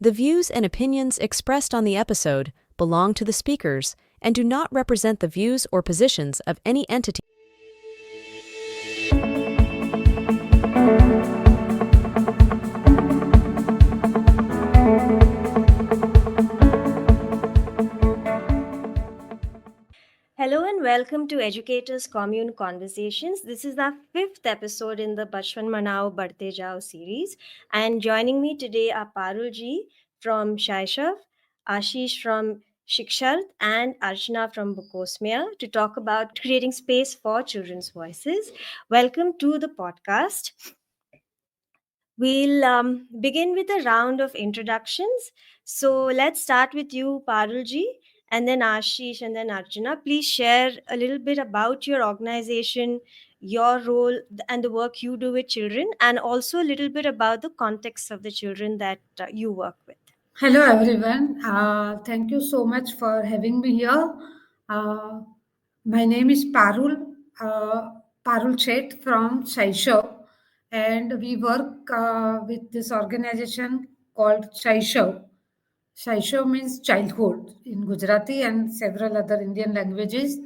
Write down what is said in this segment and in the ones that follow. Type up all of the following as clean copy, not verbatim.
The views and opinions expressed on the episode belong to the speakers and do not represent the views or positions of any entity. Hello and welcome to Educators Commune Conversations. This is our fifth episode in the Bachpan Manao Badhte Jao series. And joining me today are Parulji from Shaishav, Ashish from Shiksharth, and Archana from Bookosmia to talk about creating space for children's voices. Welcome to the podcast. We'll begin with a round of introductions. So let's start with you, Parulji, and then Ashish, and then Archana. Please share a little bit about your organization, your role, and the work you do with children, and also a little bit about the context of the children that you work with. Hello, everyone. Thank you so much for having me here. Uh, my name is Parul Sheth from Shaishav, and we work with this organization called Shaishav. Shaishav means childhood in Gujarati and several other Indian languages.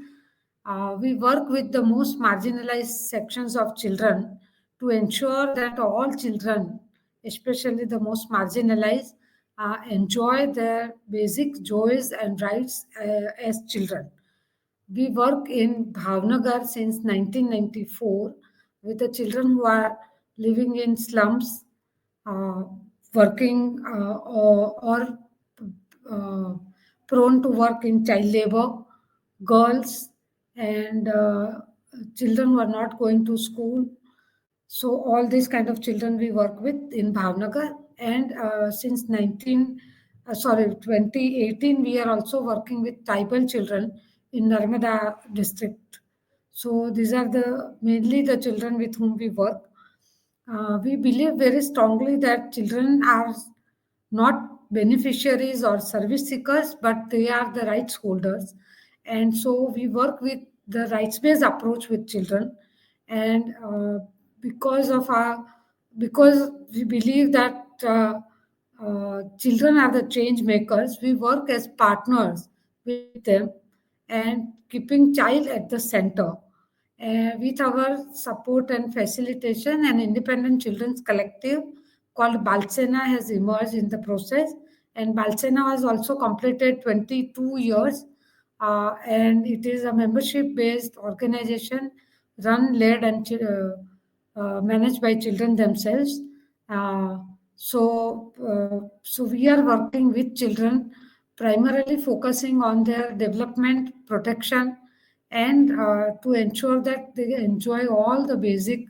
We work with the most marginalized sections of children to ensure that all children, especially the most marginalized, enjoy their basic joys and rights as children. We work in Bhavnagar since 1994 with the children who are living in slums, uh, working or uh, prone to work in child labor, girls, and children who are not going to school. So all these kind of children we work with in Bhavnagar, and since 2018, we are also working with tribal children in Narmada district. So these are the mainly the children with whom we work. We believe very strongly that children are not beneficiaries or service seekers, but they are the rights holders. And so we work with the rights based approach with children. And because of our, because we believe that children are the change makers, we work as partners with them and keeping child at the center. With our support and facilitation, an independent children's collective called Balsena has emerged in the process. And Balsena has also completed 22 years. And it is a membership based organization run, led, and managed by children themselves. So we are working with children, primarily focusing on their development, protection, and to ensure that they enjoy all the basic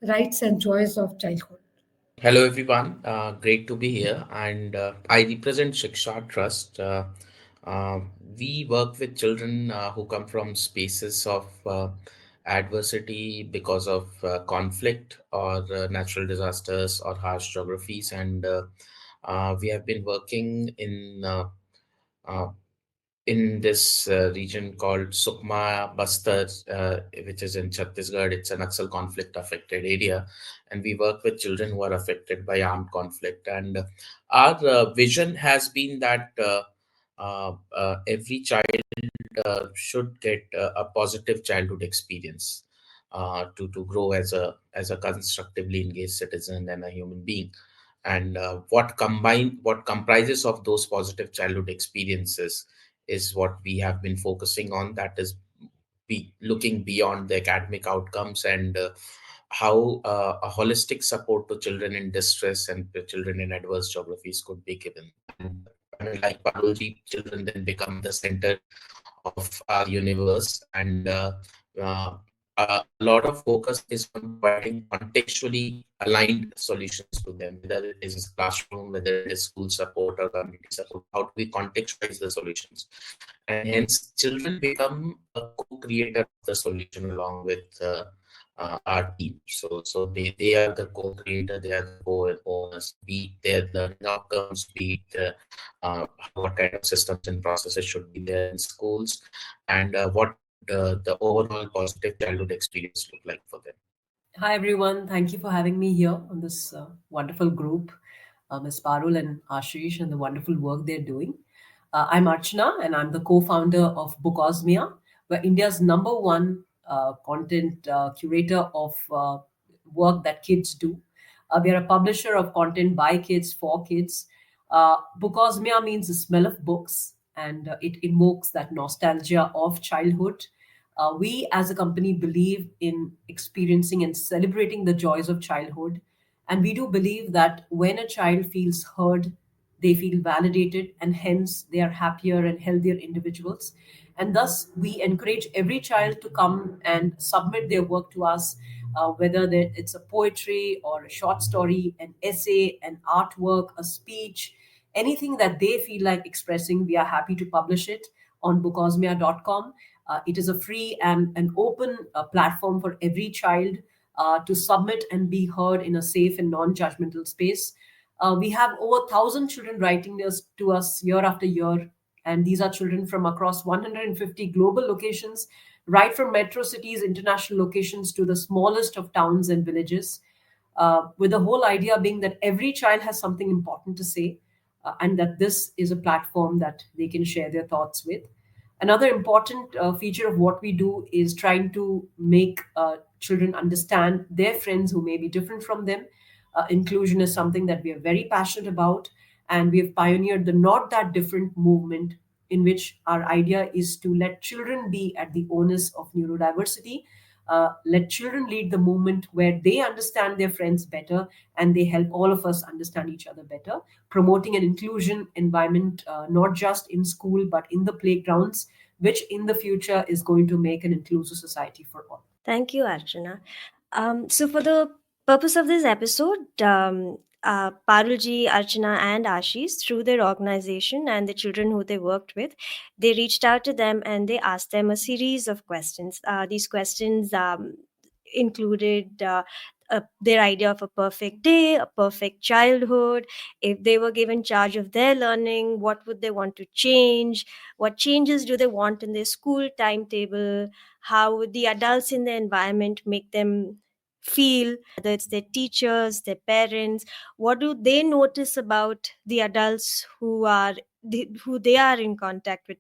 rights and joys of childhood. Hello, everyone. Great to be here. And I represent Shiksha Trust. Uh, we work with children who come from spaces of adversity because of conflict or natural disasters or harsh geographies. And we have been working uh, in this region called Sukma Bastar, which is in Chhattisgarh. It's an Naxal conflict affected area. And we work with children who are affected by armed conflict. And our vision has been that every child should get a positive childhood experience to grow as a constructively engaged citizen and a human being. And what comprises of those positive childhood experiences is what we have been focusing on. That is be looking beyond the academic outcomes and how a holistic support to children in distress and the children in adverse geographies could be given. And I mean, like Parulji, children then become the center of our universe, and a lot of focus is on providing contextually aligned solutions to them, whether it is classroom, whether it is school support or community support. How do we contextualize the solutions? And hence, children become a co-creator of the solution along with our team. So they are the co-creator, they are the co-owners, be it their learning outcomes, be it what kind of systems and processes should be there in schools, and what the overall positive childhood experience look like for them. Hi, everyone. Thank you for having me here on this wonderful group. Ms. Parul and Ashish, and the wonderful work they're doing. I'm Archana, and I'm the co-founder of Bookosmia. We're India's number one content curator of work that kids do. We are a publisher of content by kids for kids. Bookosmia means the smell of books, and it invokes that nostalgia of childhood. We as a company believe in experiencing and celebrating the joys of childhood. And we do believe that when a child feels heard, they feel validated, and hence they are happier and healthier individuals. And thus, we encourage every child to come and submit their work to us, whether it's a poetry or a short story, an essay, an artwork, a speech, anything that they feel like expressing. We are happy to publish it on bookosmia.com. It is a free and an open platform for every child to submit and be heard in a safe and non-judgmental space. We have over 1,000 children writing this to us year after year, and these are children from across 150 global locations, right from metro cities, international locations to the smallest of towns and villages. With the whole idea being that every child has something important to say, and that this is a platform that they can share their thoughts with. Another important feature of what we do is trying to make children understand their friends who may be different from them. Inclusion is something that we are very passionate about, and we have pioneered the Not That Different movement, in which our idea is to let children be at the onus of neurodiversity. Let children lead the movement where they understand their friends better and they help all of us understand each other better, promoting an inclusion environment, not just in school but in the playgrounds, which in the future is going to make an inclusive society for all. Thank you, Archana. So, for the purpose of this episode, Parulji, Archana, and Ashish, through their organization and the children who they worked with, they reached out to them and they asked them a series of questions. These questions included their idea of a perfect day, a perfect childhood. If they were given charge of their learning, what would they want to change? What changes do they want in their school timetable? How would the adults in the environment make them feel, whether it's their teachers, their parents? What do they notice about the adults who they are in contact with?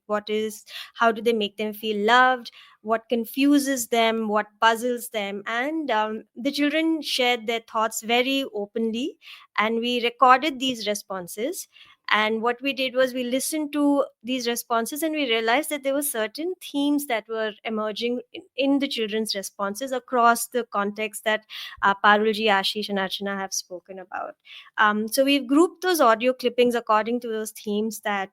How do they make them feel loved? What confuses them, what puzzles them? And the children shared their thoughts very openly, and we recorded these responses. And what we did was we listened to these responses and we realized that there were certain themes that were emerging in the children's responses across the context that Parulji, Ashish, and Archana have spoken about. So we've grouped those audio clippings according to those themes that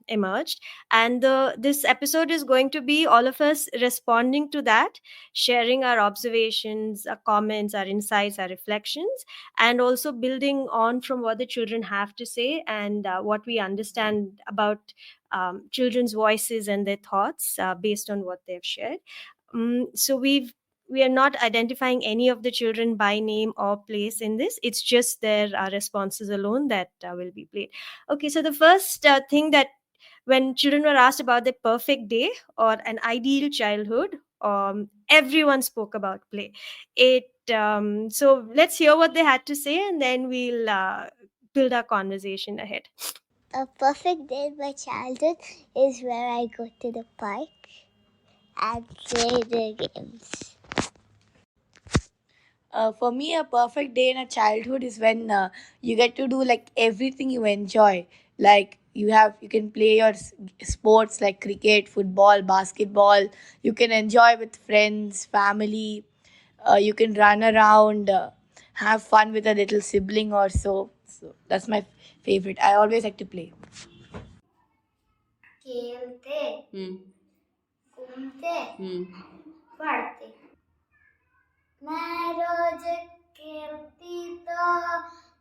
emerged. And this episode is going to be all of us responding to that, sharing our observations, our comments, our insights, our reflections, and also building on from what the children have to say and what we understand about children's voices and their thoughts based on what they've shared. So we are not identifying any of the children by name or place in this. It's just their responses alone that will be played. Okay, so the first thing that when children were asked about their perfect day or an ideal childhood, everyone spoke about play. So let's hear what they had to say, and then we'll build our conversation ahead. A perfect day in my childhood is where I go to the park and play the games. For me, a perfect day in a childhood is when you get to do like everything you enjoy. Like you can play your sports like cricket, football, basketball. You can enjoy with friends, family. You can run around, have fun with a little sibling or so. So that's my favorite. I always like to play. खेलते घूमते पढ़ते मैं रोज खेलती तो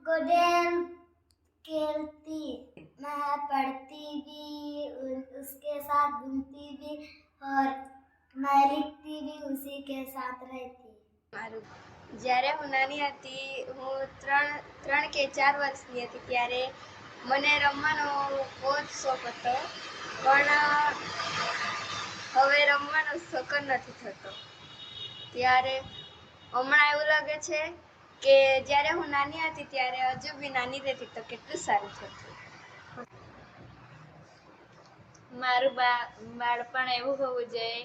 गोडेन खेलती मैं पढ़ती भी उसके साथ घूमती भी और मैं लिखती भी उसी के साथ रहती. જ્યારે હું નાની હતી હું ત્રણ કે 4 વર્ષની હતી ત્યારે મને રમવાનો બહુ જ શોખ હતો પણ હવે રમવાનો શોખ જ નથી થતો ત્યારે હમણાં એવું લાગે છે કે જ્યારે હું નાની હતી ત્યારે હજુ બી નાની રહેતી તો કેટલું સારું થતું. મારું બાળપણ એવું હોવું જોઈએ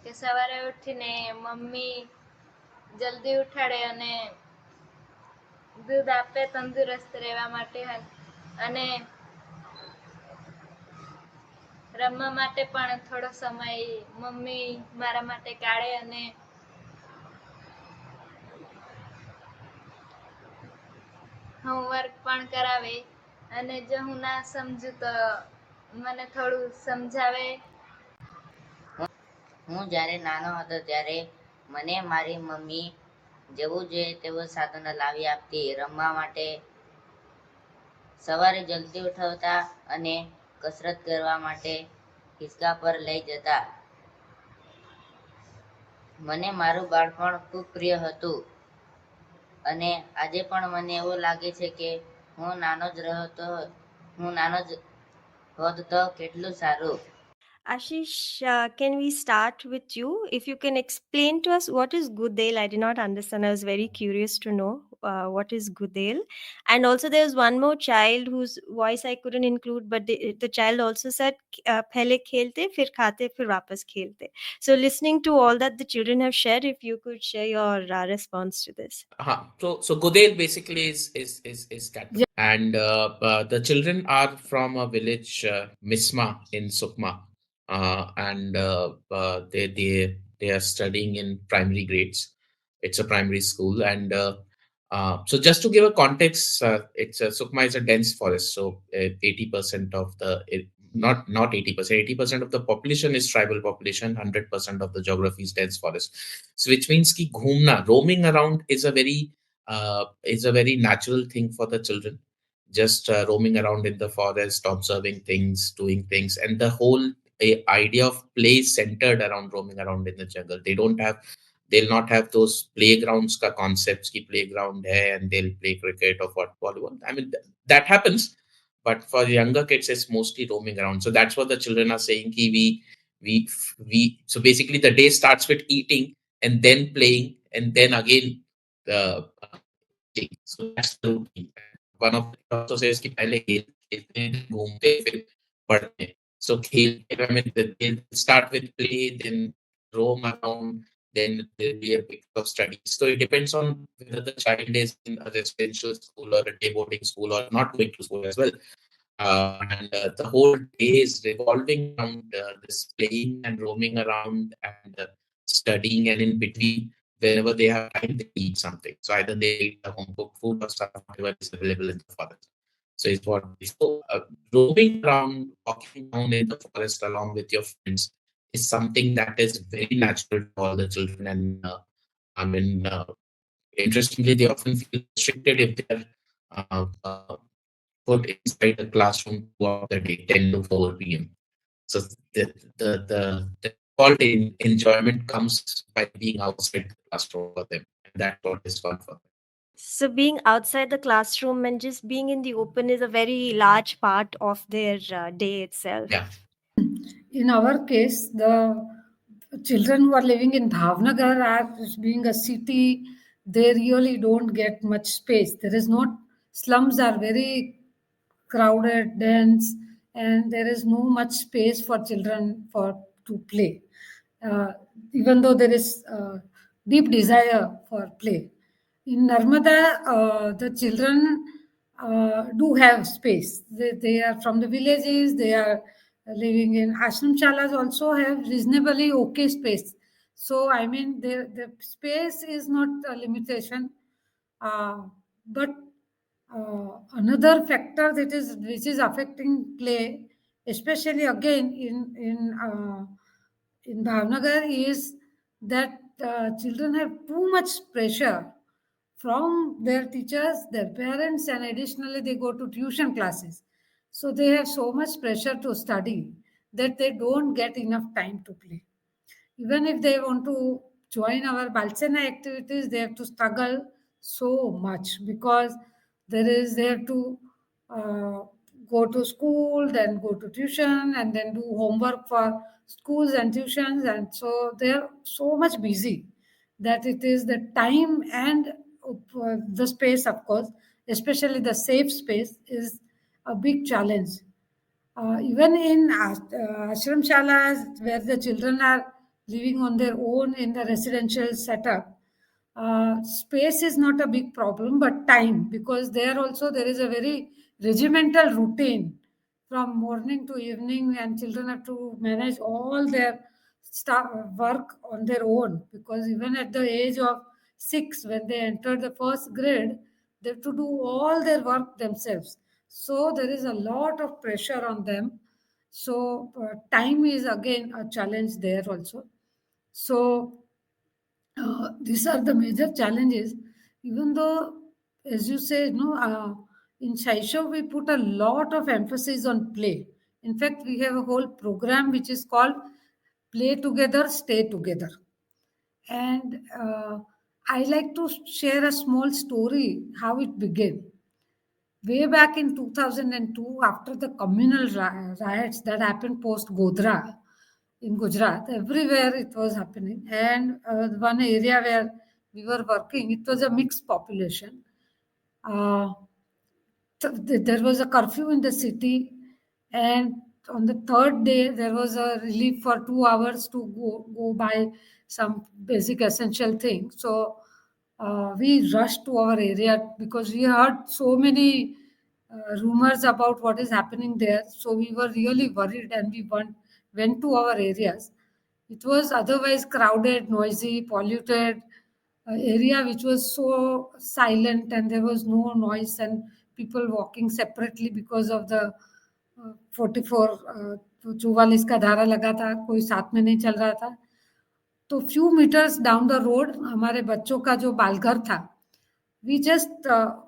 કે સવારે ઉઠીને મમ્મી જલ્દી ઉઠાડે અને દૂધ આપે તંદુરસ્ત રહેવા માટે અને રમવા માટે પણ થોડો સમય મમ્મી મારા માટે કાઢે અને હોમવર્ક પણ કરાવે અને જો હું ના સમજું તો મને થોડું સમજાવે. હું જ્યારે નાનો હતો ત્યારે મને મારી મમ્મી જેવું જોઈએ તેવું સાધનો લાવી આપતી રમવા માટે. સવારે જલ્દી ઉઠાવતા અને કસરત કરવા માટે હિંચકા પર લઈ જતા. મને મારું બાળપણ ખૂબ પ્રિય હતું અને આજે પણ મને એવું લાગે છે કે હું નાનો જ હોત તો કેટલું સારું. Ashish, can we start with you? If you can explain to us what is Gudel, I did not understand. I was very curious to know what is Gudel. And also, there was one more child whose voice I couldn't include, but the child also said, "Pehle khelte, fir khate, fir wapas khelte." So, listening to all that the children have shared, if you could share your response to this. So Godel basically is cat, and the children are from a village Misma in Sukma, and they are studying in primary grades. It's a primary school, and so just to give a context, it's Sukma is a dense forest. So 80% of not 80%, 80% of the population is tribal population. 100% of the geography is dense forest. So which means ki ghumna, roaming around is a very natural thing for the children. Just roaming around in the forest, observing things, doing things, and the whole idea of play is centered around roaming around in the jungle. They'll not have those playgrounds ka concepts ki playground hai and they'll play cricket or what volleyball. I mean that happens, but for younger kids it's mostly roaming around. So that's what the children are saying ki we so basically the day starts with eating and then playing and then again the eating. So that's the routine. One of them also says कि पहले खेलते हैं, घूमते हैं, फिर पढ़ते हैं. So खेलते, I mean, they start with play, then roam around, then there'll be a bit of studies. So it depends on whether the child is in a residential school or a day boarding school or not going to school as well. And the whole day is revolving around this playing and roaming around and studying, and in between, whenever they have time, they eat something. So either they eat the home cooked food or stuff, whatever is available in the forest. So it's what roaming around, walking down in the forest along with your friends is something that is very natural to all the children. And I mean, interestingly, they often feel restricted if they're uh, uh, put inside a classroom throughout the day, 10 to 4 p.m. So the default enjoyment comes by being outside the classroom for them. And that's what is fun for them. So, being outside the classroom and just being in the open is a very large part of their day itself. Yeah. In our case, the children who are living in Bhavnagar, as being a city, they really don't get much space. There is not, slums are very crowded, dense, and there is no much space for children for to play. Even though there is deep desire for play. In Narmada, the children do have space. They are from the villages, they are living in ashram shalas, also have reasonably okay space. So, I mean, the space is not a limitation. But another factor which is affecting play, especially again in Bhavnagar, is that children have too much pressure from their teachers, their parents, and additionally they go to tuition classes. So they have so much pressure to study that they don't get enough time to play. Even if they want to join our Balsena activities, they have to struggle so much because they have to uh, go to school, then go to tuition, and then do homework for schools and tuitions, and so they are so much busy that it is the time and the space, of course, especially the safe space, is a big challenge. Even in ashram shalas, where the children are living on their own in the residential setup, space is not a big problem, but time, because there also there is a very regimental routine from morning to evening, and children have to manage all their work on their own, because even at the age of 6, when they enter the first grade, they have to do all their work themselves. So there is a lot of pressure on them. So time is again a challenge there also. So these are the major challenges. Even though, as you say, no, in Shaishav we put a lot of emphasis on play. In fact, we have a whole program which is called Play Together, Stay Together. And I like to share a small story how it began. Way back in 2002, after the communal riots that happened post Godhra in Gujarat, everywhere it was happening. And one area where we were working, it was a mixed population. Uh, there was a curfew in the city, and on the third day there was a relief for 2 hours to go buy some basic essential things. So we rushed to our area because we heard so many rumors about what is happening there. So we were really worried, and we went to our areas. It was otherwise crowded, noisy, polluted area which was so silent, and there was no noise, and people walking separately because of the 44 44 का धारा लगा था, कोई साथ में नहीं चल रहा था. तो few meters down the road हमारे बच्चों का जो बालघर था, वी जस्ट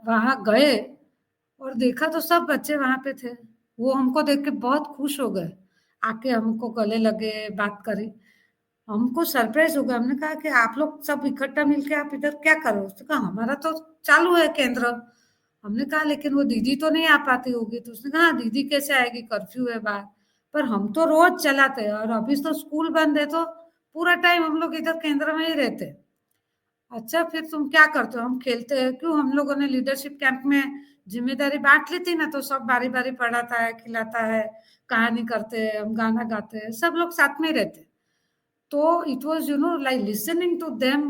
वहाँ गए और देखा तो सब बच्चे वहाँ पे थे. वो हमको देख के बहुत खुश हो गए, आके हमको गले लगे, बात करी. हमको सरप्राइज हो गया. हमने कहा कि आप लोग सब इकट्ठा मिलके आप इधर क्या करो? उसने कहा हमारा तो चालू है केंद्र. हमने कहा लेकिन वो दीदी तो नहीं आ पाती होगी. तो उसने कहा "हाँ, दीदी कैसे आएगी, कर्फ्यू है बाहर, पर हम तो रोज चलाते हैं और अभी तो स्कूल बंद है, तो पूरा टाइम हम लोग इधर केंद्र में ही रहते हैं." अच्छा, फिर तुम क्या करते हो? हम खेलते हैं. क्यों? हम लोगों ने लीडरशिप कैंप में जिम्मेदारी बांट ली थी ना, तो सब बारी बारी पढ़ाता है, खिलाता है, कहानी करते हैं, हम गाना गाते हैं, सब लोग साथ में ही रहते हैं. तो it was like listening to them.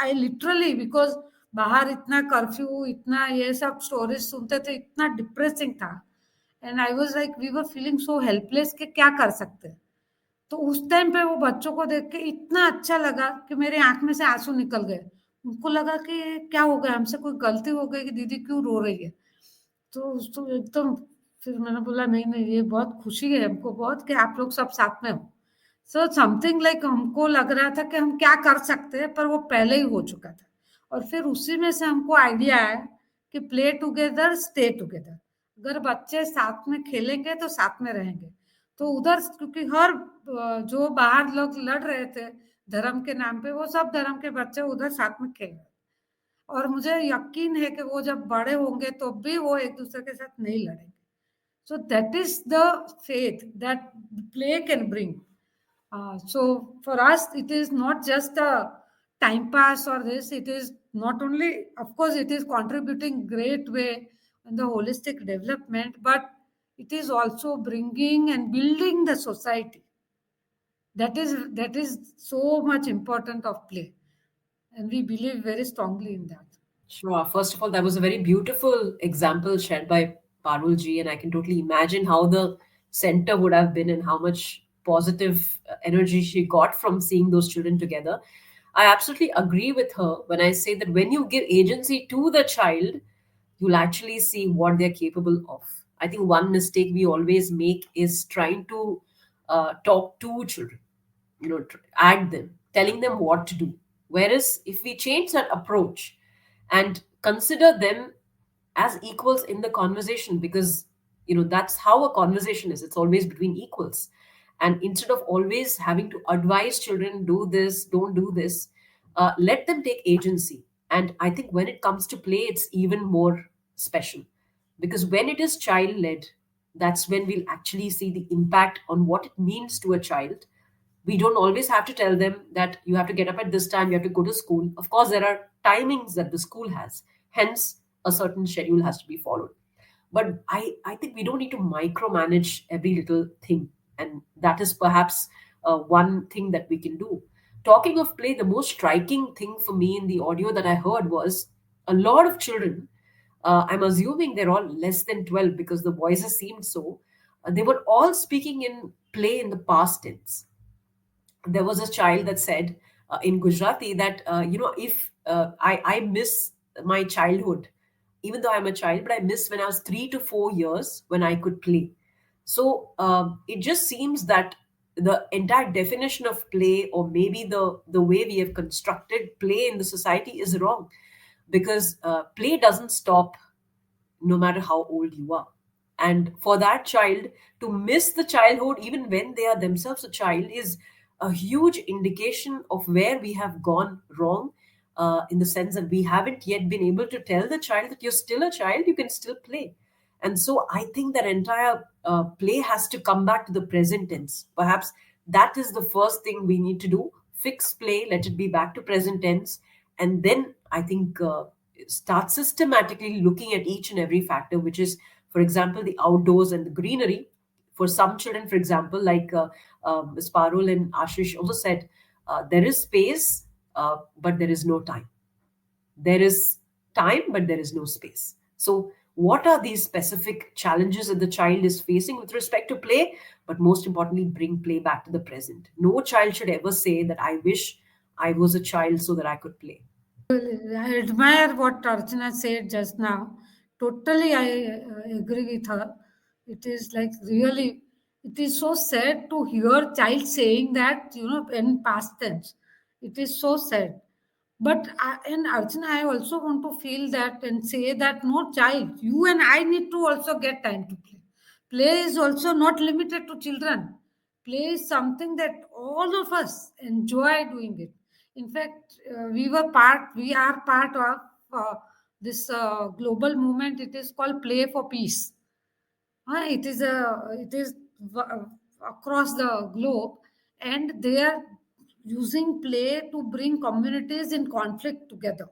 I literally, because बाहर इतना कर्फ्यू, इतना ये सब स्टोरीज सुनते थे, इतना डिप्रेसिंग था. And I was like we were feeling so helpless कि क्या कर सकते हैं. तो उस टाइम पे वो बच्चों को देख के इतना अच्छा लगा कि मेरे आंख में से आंसू निकल गए. उनको लगा कि क्या हो गया, हमसे कोई गलती हो गई कि दीदी क्यों रो रही है. तो एकदम, फिर मैंने बोला नहीं नहीं, ये बहुत खुशी है हमको बहुत कि आप लोग सब साथ में हो. सो समथिंग लाइक हमको लग रहा था कि हम क्या कर सकते हैं, पर वो पहले ही हो चुका था. और फिर उसी में से हमको आइडिया आया कि प्ले टुगेदर, स्टे टुगेदर. अगर बच्चे साथ में खेलेंगे तो साथ में रहेंगे. तो उधर क्योंकि हर जो बाहर लोग लड़ रहे थे धर्म के नाम पे, वो सब धर्म के बच्चे उधर साथ में खेल रहे. और मुझे यकीन है कि वो जब बड़े होंगे तो भी वो एक दूसरे के साथ नहीं लड़ेंगे. So that is the faith that play can bring. So for us, it is not just a time pass or this. It is not only, of course, it is contributing great way in the holistic development, but it is also bringing and building the society. That is so much important of play, and we believe very strongly in that. Sure. First of all, that was a very beautiful example shared by Parulji, and I can totally imagine how the center would have been and how much positive energy she got from seeing those children together. I absolutely agree with her when I say that when you give agency to the child, you'll actually see what they're capable of. I think one mistake we always make is trying to talk to children, add them, telling them what to do. Whereas if we change that approach and consider them as equals in the conversation, because that's how a conversation is, it's always between equals. And instead of always having to advise children, do this, don't do this, let them take agency. And I think when it comes to play, it's even more special, because when it is child led, that's when we'll actually see the impact on what it means to a child We don't always have to tell them that you have to get up at this time, you have to go to school. Of course, there are timings that the school has, hence a certain schedule has to be followed. But I think we don't need to micromanage every little thing, and that is perhaps one thing that we can do. Talking of play, the most striking thing for me in the audio that I heard was a lot of children, I'm assuming they're all less than 12 because the voices seemed so, they were all speaking in play in the past tense. There was a child that said in Gujarati that, if I miss my childhood, even though I'm a child, but I miss when I was 3 to 4 years when I could play. So it just seems that the entire definition of play, or maybe the way we have constructed play in the society, is wrong, because play doesn't stop no matter how old you are. And for that child to miss the childhood, even when they are themselves a child, is a huge indication of where we have gone wrong, in the sense that we haven't yet been able to tell the child that you're still a child, you can still play. And so I think that entire play has to come back to the present tense. Perhaps that is the first thing we need to do. Fix play, let it be back to present tense, and then I think start systematically looking at each and every factor, which is, for example, the outdoors and the greenery. For some children, for example, like Ms. Parul and Ashish also said, there is space, but there is no time. There is time, but there is no space. So, what are these specific challenges that the child is facing with respect to play? But most importantly, bring play back to the present. No child should ever say that I wish I was a child so that I could play. I admire what Archana said just now. Totally, I agree with her. It is like really, it is so sad to hear child saying that, in past tense. It is so sad. But and Archana, I also want to feel that and say that no child, you and I need to also get time to play. Play is also not limited to children. Play is something that all of us enjoy doing it. In fact, we are part of this global movement. It is called Play for Peace. It is across the globe, and they are using play to bring communities in conflict together.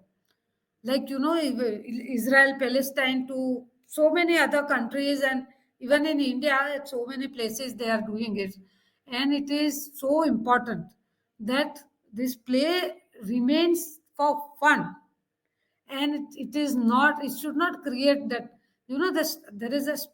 Like Israel, Palestine, to so many other countries, and even in India, at so many places they are doing it, and it is so important that this play remains for fun, and it is not, it should not create that, this there is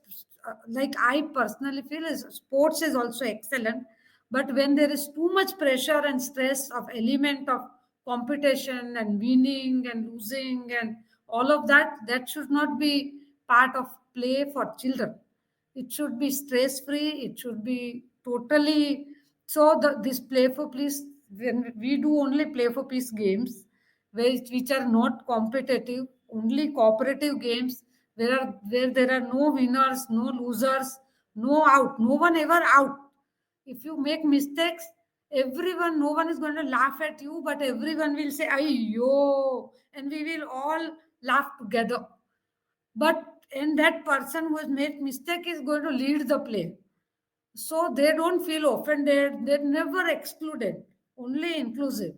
like I personally feel is sports is also excellent, but when there is too much pressure and stress of element of competition and winning and losing and all of that, that should not be part of play for children. It should be stress free, it should be totally. So this play for peace, when we do only play for peace games, which are not competitive, only cooperative games, where there are no winners, no losers, no out, no one ever out. If you make mistakes, everyone, no one is going to laugh at you, but everyone will say, "Ayyo," and we will all laugh together. But and that person who has made mistake is going to lead the play, so they don't feel offended, they're never excluded, only inclusive.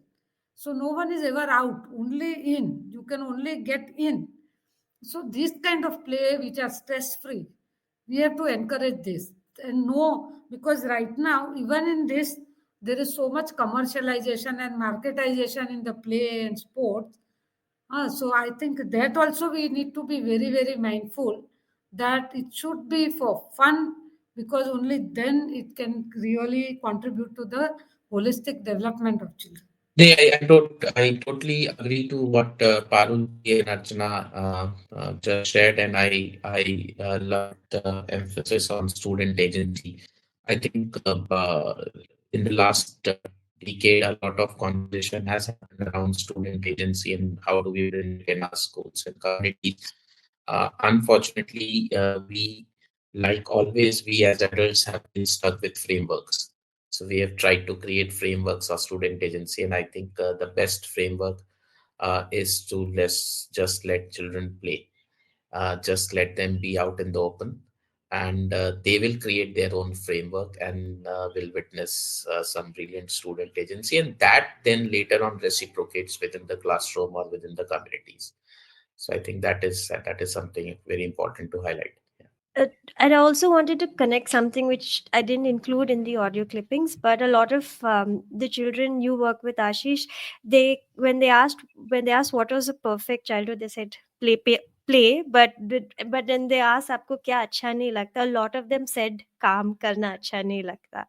So no one is ever out, only in, you can only get in. So this kind of play which are stress free, we have to encourage this. And no, because right now even in this, there is so much commercialization and marketization in the play and sports. So I think that also we need to be very, very mindful that it should be for fun, because only then it can really contribute to the holistic development of children. I totally agree to what Parulji and Archana just shared, and I love the emphasis on student agency. I think in the last decade, a lot of conversation has happened around student agency and how do we bring it in our schools and communities. Unfortunately, like always, we as adults have been stuck with frameworks. So we have tried to create frameworks of student agency, and I think the best framework is to just let children play, just let them be out in the open. and they will create their own framework and will witness some brilliant student agency, and that then later on reciprocates within the classroom or within the communities. So I think that is something very important to highlight. Uh, and I also wanted to connect something which I didn't include in the audio clippings, but a lot of the children you work with, Ashish, they when they asked what was a perfect childhood, they said play, but then they asked आपको क्या अच्छा नहीं लगता. A lot of them said काम करना अच्छा नहीं लगता.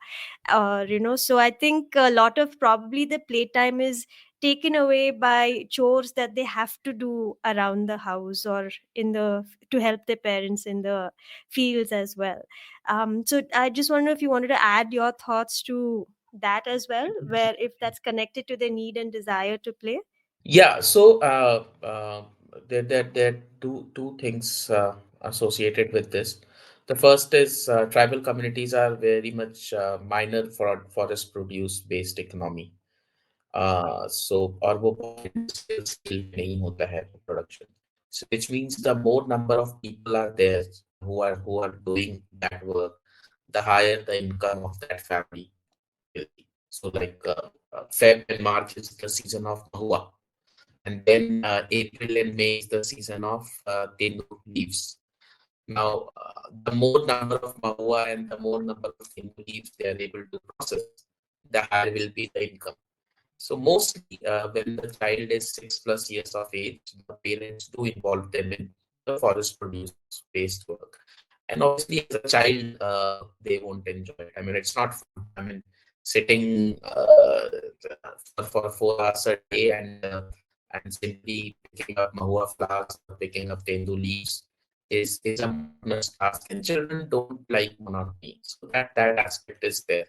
So I think a lot of probably the playtime is taken away by chores that they have to do around the house or in the to help their parents in the fields as well. So I just wonder if you wanted to add your thoughts to that as well, where if that's connected to their need and desire to play. Yeah, so there are two things associated with this. The first is tribal communities are very much minor for forest produce based economy. So और वो बहुत industrial scale पे नहीं होता है production. So which means the more number of people are there who are doing that work, the higher the income of that family will be. So like Feb and March is the season of mahua, and then April and May is the season of tendu leaves. Now, the more number of mahua and the more number of tendu leaves they are able to process, the higher will be the income. So mostly, when the child is 6+ years of age, the parents do involve them in the forest produce-based work. And obviously, as a child, they won't enjoy it. I mean, it's not fun. I mean, sitting for 4 hours a day and simply picking up mahua flowers or picking up tendu leaves is a monotonous task, and children don't like monotony. So that aspect is there.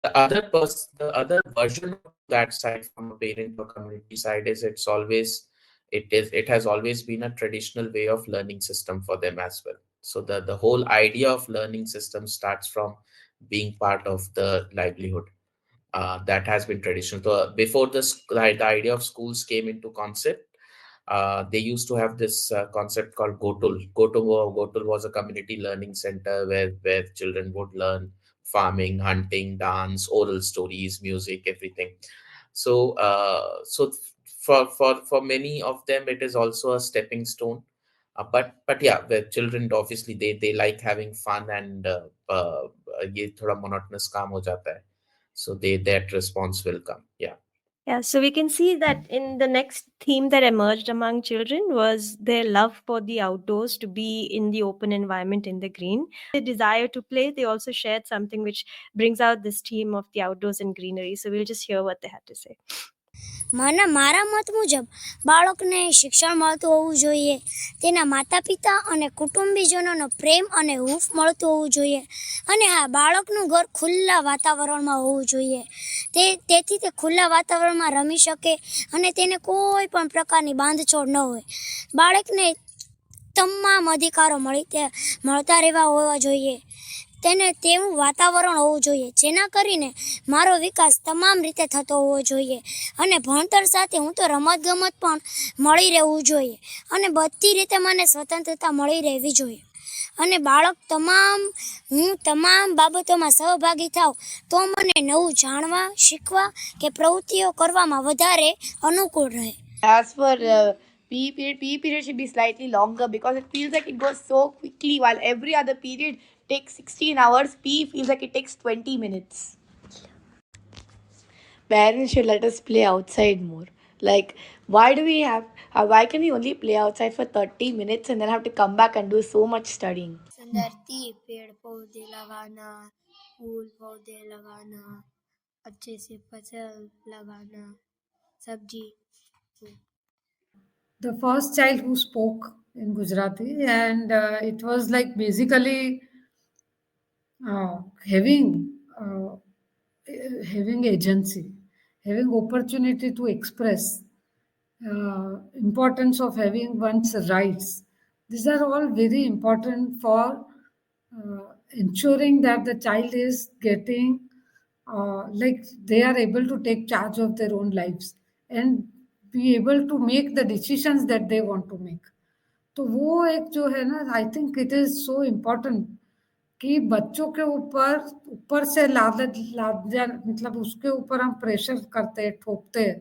The other version of that side from a parent or community side is it has always been a traditional way of learning system for them as well. So the whole idea of learning system starts from being part of the livelihood. That has been traditional. So before the idea of schools came into concept, they used to have this concept called Gotul. Gotul was a community learning center where children would learn farming, hunting, dance, oral stories, music, everything. So for many of them, it is also a stepping stone. But yeah, the children obviously they like having fun, and ये थोड़ा monotonous काम हो जाता है. So that response will come. Yeah. Yeah, so we can see that in the next theme that emerged among children was their love for the outdoors, to be in the open environment in the green. The desire to play, they also shared something which brings out this theme of the outdoors and greenery. So we'll just hear what they had to say. મારા મત મુજબ બાળકને શિક્ષણ મળતું હોવું જોઈએ, તેના માતા પિતા અને કુટુંબીજનોનો પ્રેમ અને હૂંફ મળતું હોવું જોઈએ, અને હા, બાળકનું ઘર ખુલ્લા વાતાવરણમાં હોવું જોઈએ. તેથી તે ખુલ્લા વાતાવરણમાં રમી શકે અને તેને કોઈ પણ પ્રકારની બાંધછોડ ન હોય. બાળકને તમામ અધિકારો મળતા રહેવા હોવા જોઈએ. તેને તેવું વાતાવરણ હોવું જોઈએ જેના કરીને મારો વિકાસ તમામ રીતે થતો હોવો જોઈએ, અને ભણતર સાથે હું તો રમતગમત પણ મળી રહેવું જોઈએ, અને બધી રીતે મને સ્વતંત્રતા મળી રહેવી જોઈએ. અને હું તમામ બાબતોમાં સહભાગી થાવ તો મને નવું જાણવા, શીખવા કે પ્રવૃત્તિઓ કરવામાં વધારે અનુકૂળ રહે. As for PE period should be slightly longer because it feels like it goes so quickly. While every other period takes 16 hours, PE feels like it takes 20 minutes. Parents should let us play outside more. Like, why can we only play outside for 30 minutes and then have to come back and do so much studying? सुंदरती पेड़ पौधे लगाना, फूल पौधे लगाना, अच्छे से फसल लगाना, सब्जी. The first child who spoke in Gujarati, and it was like basically uh, having uh, having agency, having opportunity to express, importance of having one's rights. These are all very important for ensuring that the child is getting, like they are able to take charge of their own lives and be able to make the decisions that they want to make. तो वो एक जो है ना, I think it is so important कि बच्चों के ऊपर ऊपर से मतलब उसके ऊपर हम प्रेशर करते हैं, ठोकते हैं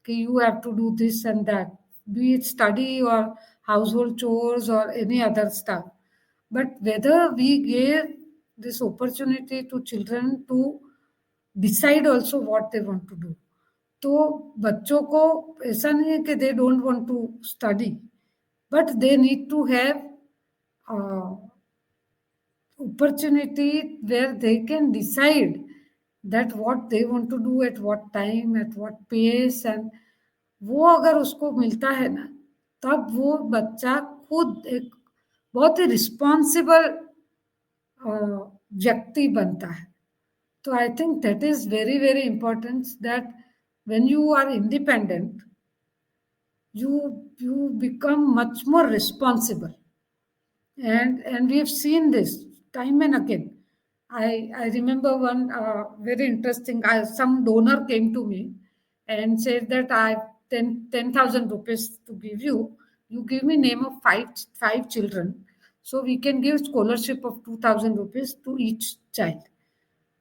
कि you have to do this and that, be it study और household chores or any other stuff. But whether we gave this opportunity to children to decide also what they want to do. तो बच्चों को ऐसा नहीं है कि they don't want to study, but they need to have opportunity where they can decide that what they want to do at what time, at what pace, and वो अगर उसको मिलता है ना, तब वो बच्चा खुद एक बहुत ही रिस्पॉन्सिबल व्यक्ति बनता है. तो I think that is very very important that when you are independent, you become much more responsible. And we have seen this time and again. I remember one very interesting. Some donor came to me and said that I have 10,000 rupees to give you. You give me name of five children, so we can give scholarship of 2,000 rupees to each child.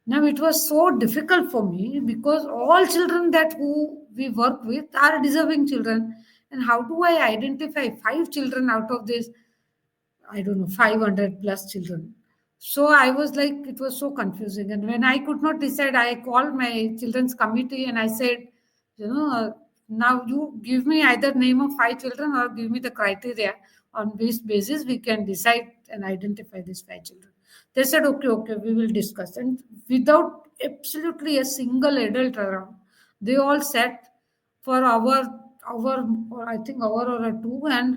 Now it was so difficult for me because all children that who we work with are deserving children, and how do I identify five children out of this, I don't know, 500 plus children? So I was like, it was so confusing. And when I could not decide, I called my children's committee and I said, now you give me either name of five children or give me the criteria on which basis we can decide and identify these five children. They said, okay, we will discuss. And without absolutely a single adult around, they all sat for hour, or I think hour or two, and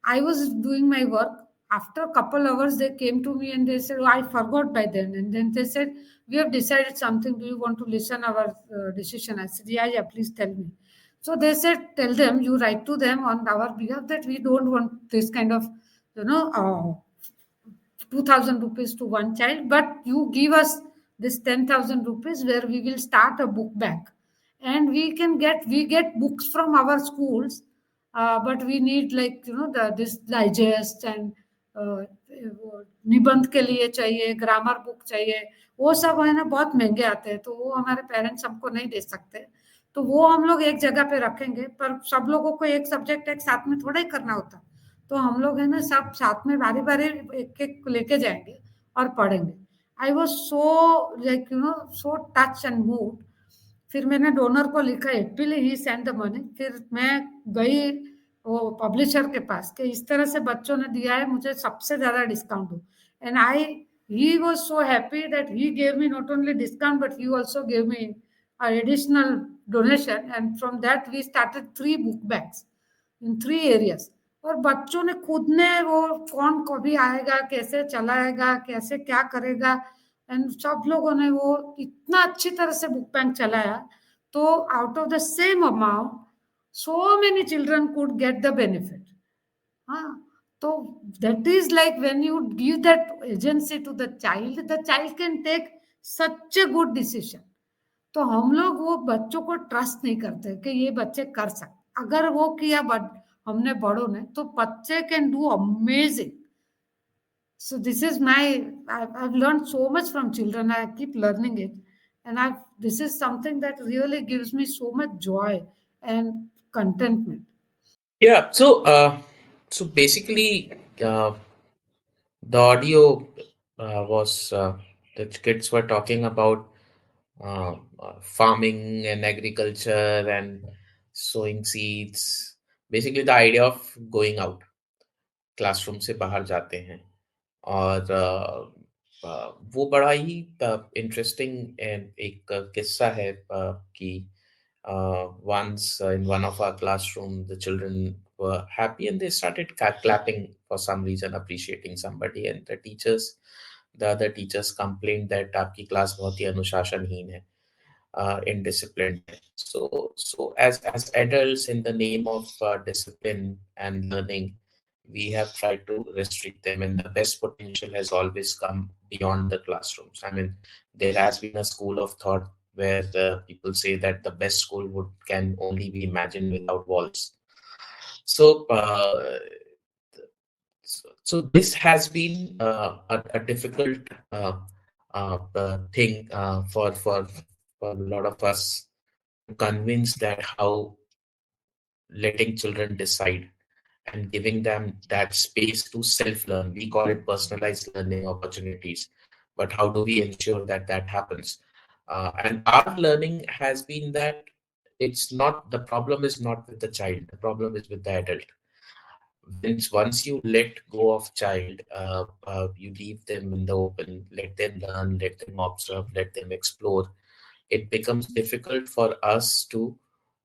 I was doing my work. After a couple hours, they came to me and they said, "I forgot by then." And then they said, "We have decided something. Do you want to listen our decision?" I said, "Yeah, please tell me." So they said, "Tell them, you write to them on our behalf that we don't want this kind of, you know, 2,000 rupees to one child, but you give us this 10,000 rupees where we will start a book bank, and we get books from our schools, but we need, like, this digest and निबंध के लिए चाहिए, grammar book चाहिए, वो सब है ना बहुत महंगे आते हैं, तो वो हमारे पेरेंट्स हमको नहीं दे सकते. तो वो हम लोग एक जगह पे रखेंगे, पर सब लोगों को एक सब्जेक्ट एक साथ में थोड़ा ही करना होता. तो हम लोग है ना सब साथ में बारी बारी एक एक लेके जाएंगे और पढ़ेंगे. I was so, like, so touch and move. फिर मैंने डोनर को लिखा, actually he send the money. फिर मैं गई वो पब्लिशर के पास कि इस तरह से बच्चों ने दिया है, मुझे सबसे ज्यादा डिस्काउंट दो. And he was so happy that he gave me not only discount but he also gave me an additional donation, and from that we started 3 book banks in 3 areas. और बच्चों ने खुद ने वो कौन कभी आएगा, कैसे चलाएगा, कैसे क्या करेगा, एंड सब लोगों ने वो इतना अच्छी तरह से बुक बैंक चलाया. तो out of the same amount so many children could get the benefit. हाँ, तो that is like when you give that agency to the child can take such a good decision. तो हम लोग वो बच्चों को ट्रस्ट नहीं करते कि ये बच्चे कर सकते. अगर वो किया हमने बड़ों ने, तो बच्चे can do amazing. So this is I've learned so much from children. I keep learning it, and this is something that really gives me so much joy and contentment. Yeah. So basically, the audio was the kids were talking about farming and agriculture and sowing seeds. Basically, the idea of going out, classroom से बाहर जाते हैं. और वो बड़ा ही interesting एक किस्सा है कि once in one of our classroom the children were happy and they started clapping for some reason, appreciating somebody, and the other teachers complained that आपकी क्लास बहुत ही अनुशासनहीन है, indisciplined. So as adults, in the name of discipline and learning, we have tried to restrict them, and the best potential has always come beyond the classrooms. I mean, there has been a school of thought where the people say that the best school can only be imagined without walls. So, So this has been a difficult thing for a lot of us to convince that how letting children decide and giving them that space to self-learn. We call it personalized learning opportunities, but how do we ensure that that happens? And our learning has been that it's not the problem is not with the child. The problem is with the adult. Once you let go of child, you leave them in the open, let them learn, let them observe, let them explore. It becomes difficult for us to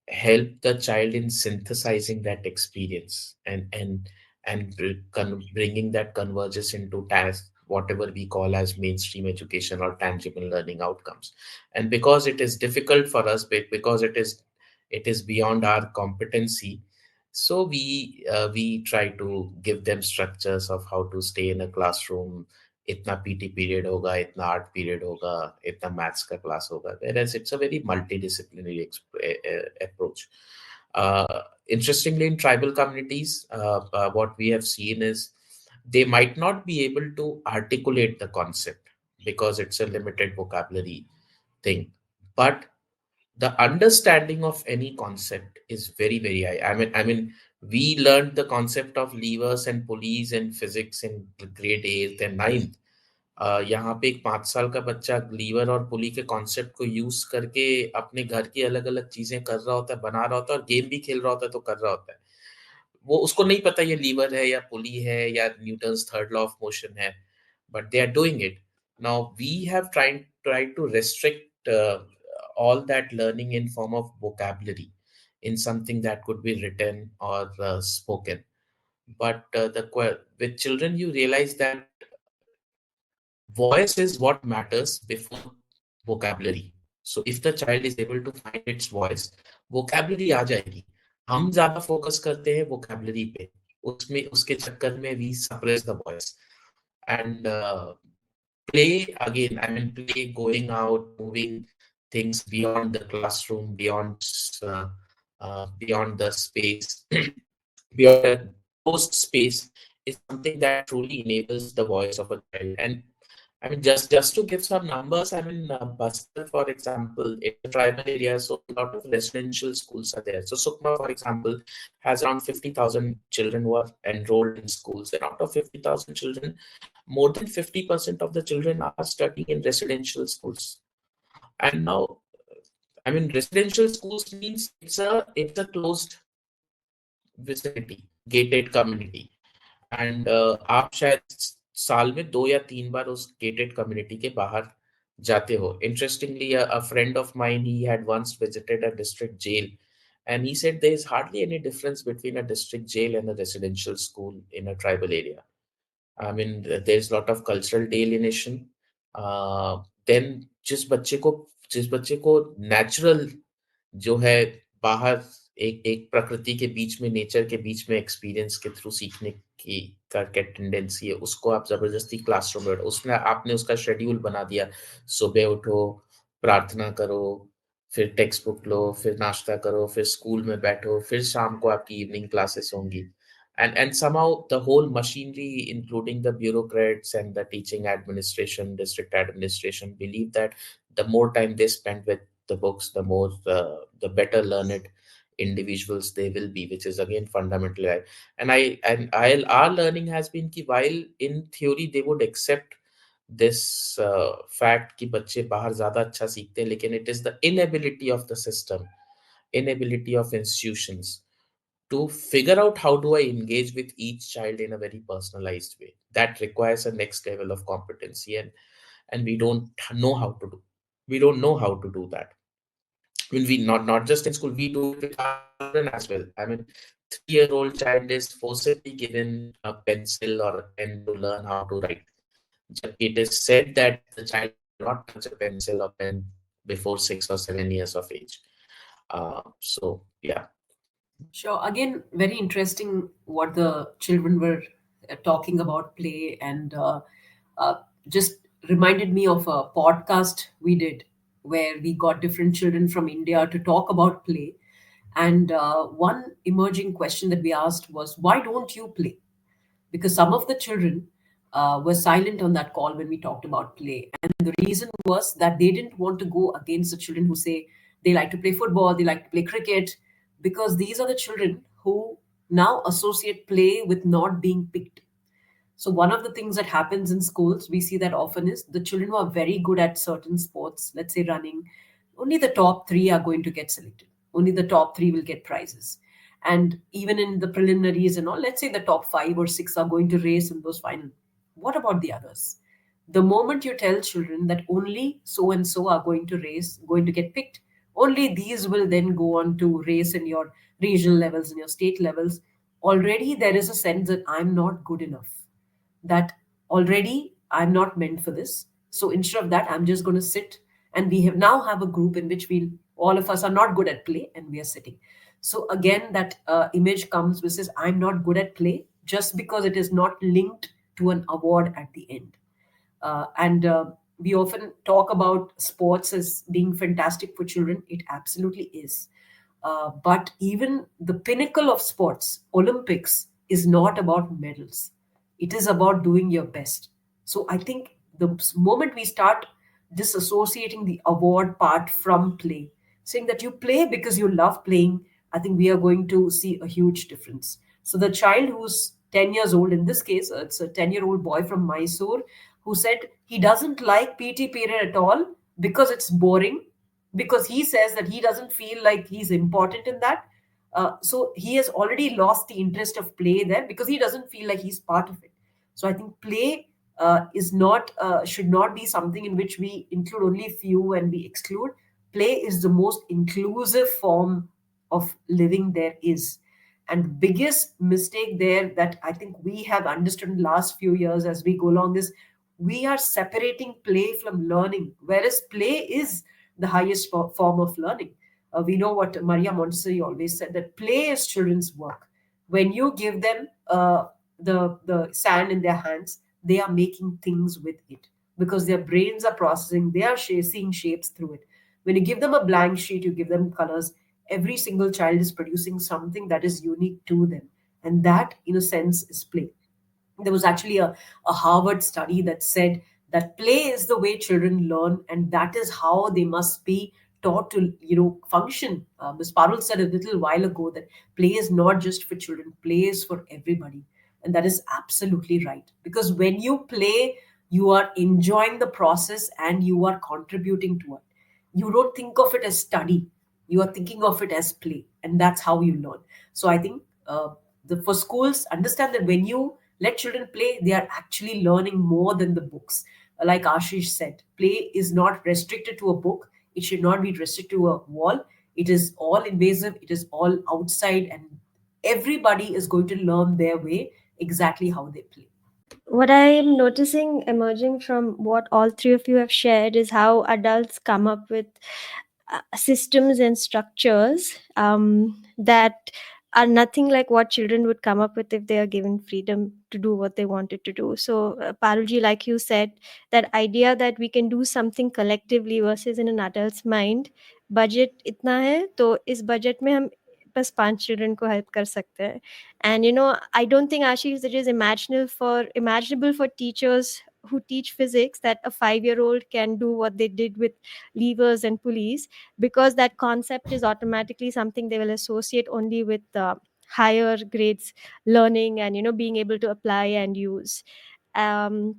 help the child in synthesizing that experience and bringing that convergence into task, whatever we call as mainstream education or tangible learning outcomes. And because it is difficult for us, because it is beyond our competency, so we try to give them structures of how to stay in a classroom. इतना PT period होगा, इतना art period होगा, इतना maths का class होगा, whereas it's a very multidisciplinary approach. Interestingly, in tribal communities, what we have seen is they might not be able to articulate the concept because it's a limited vocabulary thing, but the understanding of any concept is very very high. I mean we learned the concept of levers and pulleys in physics in grade 8th and 9th. यहाँ पे एक 5 साल का बच्चा liver और पुली के concept को use करके अपने घर की अलग अलग चीजें कर रहा होता है, बना रहा होता है और गेम भी खेल रहा होता है, तो कर रहा होता है। वो उसको नहीं पता ये लीवर है या पुली है या Newton's third law of motion है, but they are doing it. Now we have tried to restrict all that learning in form of vocabulary in something that could be written or spoken. But with children, you realize that voice is what matters before vocabulary. So if the child is able to find its voice, vocabulary आ जाएगी। हम ज्यादा focus करते हैं vocabulary पे, उसमें उसके चक्कर में we suppress the voice. And play again, I mean play, going out, moving things beyond the classroom, beyond the space, beyond a closed space, is something that truly enables the voice of a child. And I mean, just to give some numbers, I mean, Bastar, for example, in the tribal areas, so a lot of residential schools are there. So Sukma, for example, has around 50,000 children who are enrolled in schools. And out of 50,000 children, more than 50% of the children are studying in residential schools. And now, I mean, residential schools means it's a closed vicinity, gated community. And आप शायद साल में 2 या 3 बार उस gated community के बाहर जाते हो. Interestingly, a friend of mine, he had once visited a district jail, and he said there is hardly any difference between a district jail and a residential school in a tribal area. I mean, there's a lot of cultural delineation. Then जिस बच्चे को natural जो है बाहर एक एक प्रकृति के बीच में, नेचर के बीच में एक्सपीरियंस के थ्रू सीखने की का क्या टेंडेंसी है, उसको आप जबरदस्ती क्लासरूम में उसने आपने उसका शेड्यूल बना दिया। सुबह उठो, प्रार्थना करो, फिर टेक्स्ट बुक लो, फिर नाश्ता करो, फिर स्कूल में बैठो, फिर शाम को आपकी इवनिंग क्लासेस होंगी। And somehow the whole machinery, including the bureaucrats and the teaching administration, district administration, believe that the more time they spend with the books, the better learned individuals they will be, which is again fundamentally right. Our learning has been कि while in theory they would accept this fact कि बच्चे बाहर ज्यादा अच्छा सीखते हैं, लेकिन it is the inability of the system, inability of institutions to figure out how do I engage with each child in a very personalized way. That requires a next level of competency, and we don't know how to do. We don't know how to do that. I mean, we not just in school, we do it with our children as well. I mean, 3-year-old child is forcibly given a pencil or a pen to learn how to write. It is said that the child should not touch a pencil or pen before 6 or 7 years of age. So yeah. Sure. Again, very interesting what the children were talking about play, and uh, just reminded me of a podcast we did where we got different children from India to talk about play. And one emerging question that we asked was, why don't you play? because some of the children were silent on that call when we talked about play. And the reason was that they didn't want to go against the children who say they like to play football, they like to play cricket, because these are the children who now associate play with not being picked. So one of the things that happens in schools, we see that often, is the children who are very good at certain sports, let's say running, only the top three are going to get selected. Only the top three will get prizes. And even in the preliminaries and all, let's say the top 5 or 6 are going to race in those final. What about the others? The moment you tell children that only so and so are going to race, going to get picked, only these will then go on to race in your regional levels and your state levels, already there is a sense that I'm not good enough, that already I'm not meant for this. So instead of that, I'm just going to sit. And we have now have a group in which we all of us are not good at play and we are sitting. So again, that image comes which says I'm not good at play just because it is not linked to an award at the end. And we often talk about sports as being fantastic for children. It absolutely is. But even the pinnacle of sports, Olympics, is not about medals. It is about doing your best. So I think the moment we start disassociating the award part from play, saying that you play because you love playing, I think we are going to see a huge difference. So the child who's 10 years old, in this case, it's a 10-year-old boy from Mysore who said he doesn't like PT period at all because it's boring, because he says that he doesn't feel like he's important in that. So he has already lost the interest of play there because he doesn't feel like he's part of it. So I think play is not should not be something in which we include only few and we exclude. Play is the most inclusive form of living there is. And the biggest mistake there that I think we have understood in the last few years as we go along is we are separating play from learning, whereas play is the highest form of learning. We know what Maria Montessori always said, that play is children's work. When you give them the sand in their hands, they are making things with it because their brains are processing, they are seeing shapes through it. When you give them a blank sheet, you give them colors, every single child is producing something that is unique to them. And that, in a sense, is play. There was actually a Harvard study that said that play is the way children learn, and that is how they must be taught to, function. Ms. Parul said a little while ago that play is not just for children, play is for everybody. And that is absolutely right. Because when you play, you are enjoying the process and you are contributing to it. You don't think of it as study, you are thinking of it as play, and that's how you learn. So I think for schools, understand that when you let children play, they are actually learning more than the books. Like Ashish said, play is not restricted to a book, it should not be restricted to a wall. It is all invasive, it is all outside, and everybody is going to learn their way exactly how they play. What I am noticing emerging from what all three of you have shared is how adults come up with systems and structures that are nothing like what children would come up with if they are given freedom to do what they wanted to do. So, Parulji, like you said, that idea that we can do something collectively versus in an adult's mind, budget इतना है तो इस budget में हम बस 5 children को help कर सकते हैं. And I don't think, Ashish, it is imaginable for teachers who teach physics that a 5-year-old can do what they did with levers and pulleys, because that concept is automatically something they will associate only with higher grades learning and being able to apply and use. And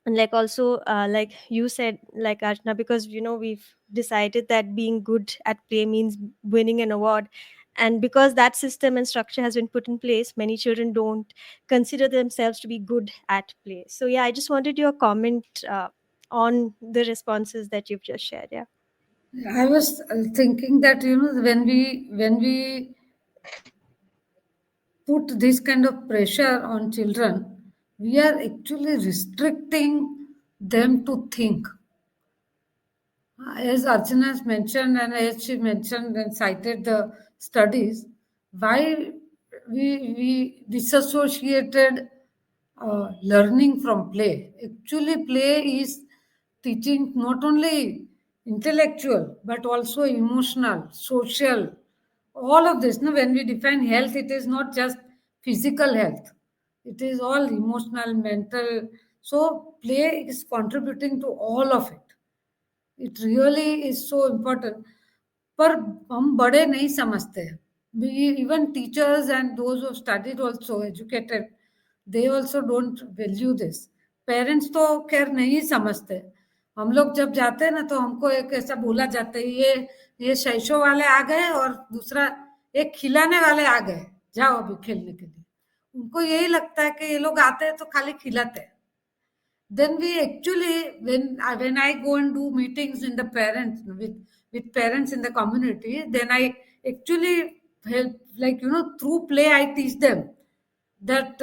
like also like you said, like Archana, because we've decided that being good at play means winning an award, and because that system and structure has been put in place, many children don't consider themselves to be good at play. So yeah, I just wanted your comment on the responses that you've just shared. Yeah. I was thinking that when we put this kind of pressure on children, we are actually restricting them to think. As Archana has mentioned, and as she mentioned and cited the studies, why we disassociated learning from play. Actually, play is teaching not only intellectual but also emotional, social, all of this. When we define health, it is not just physical health. It is all emotional, mental. So play is contributing to all of it. It really is so important. पर हम बड़े नहीं समझते हैं. We, even teachers and those who have studied also educated, they also don't value this. Parents तो खैर नहीं समझते. हम लोग जब जाते हैं ना तो हमको एक ऐसा बोला जाता है, ये शैशव वाले आ गए और दूसरा एक खिलाने वाले आ गए, जाओ अभी खेलने के लिए. उनको यही लगता है कि ये लोग आते हैं तो खाली खिलाते हैं. Then we actually, when I go and do meetings in the parents with parents in the community, then I actually help, like, through play I teach them that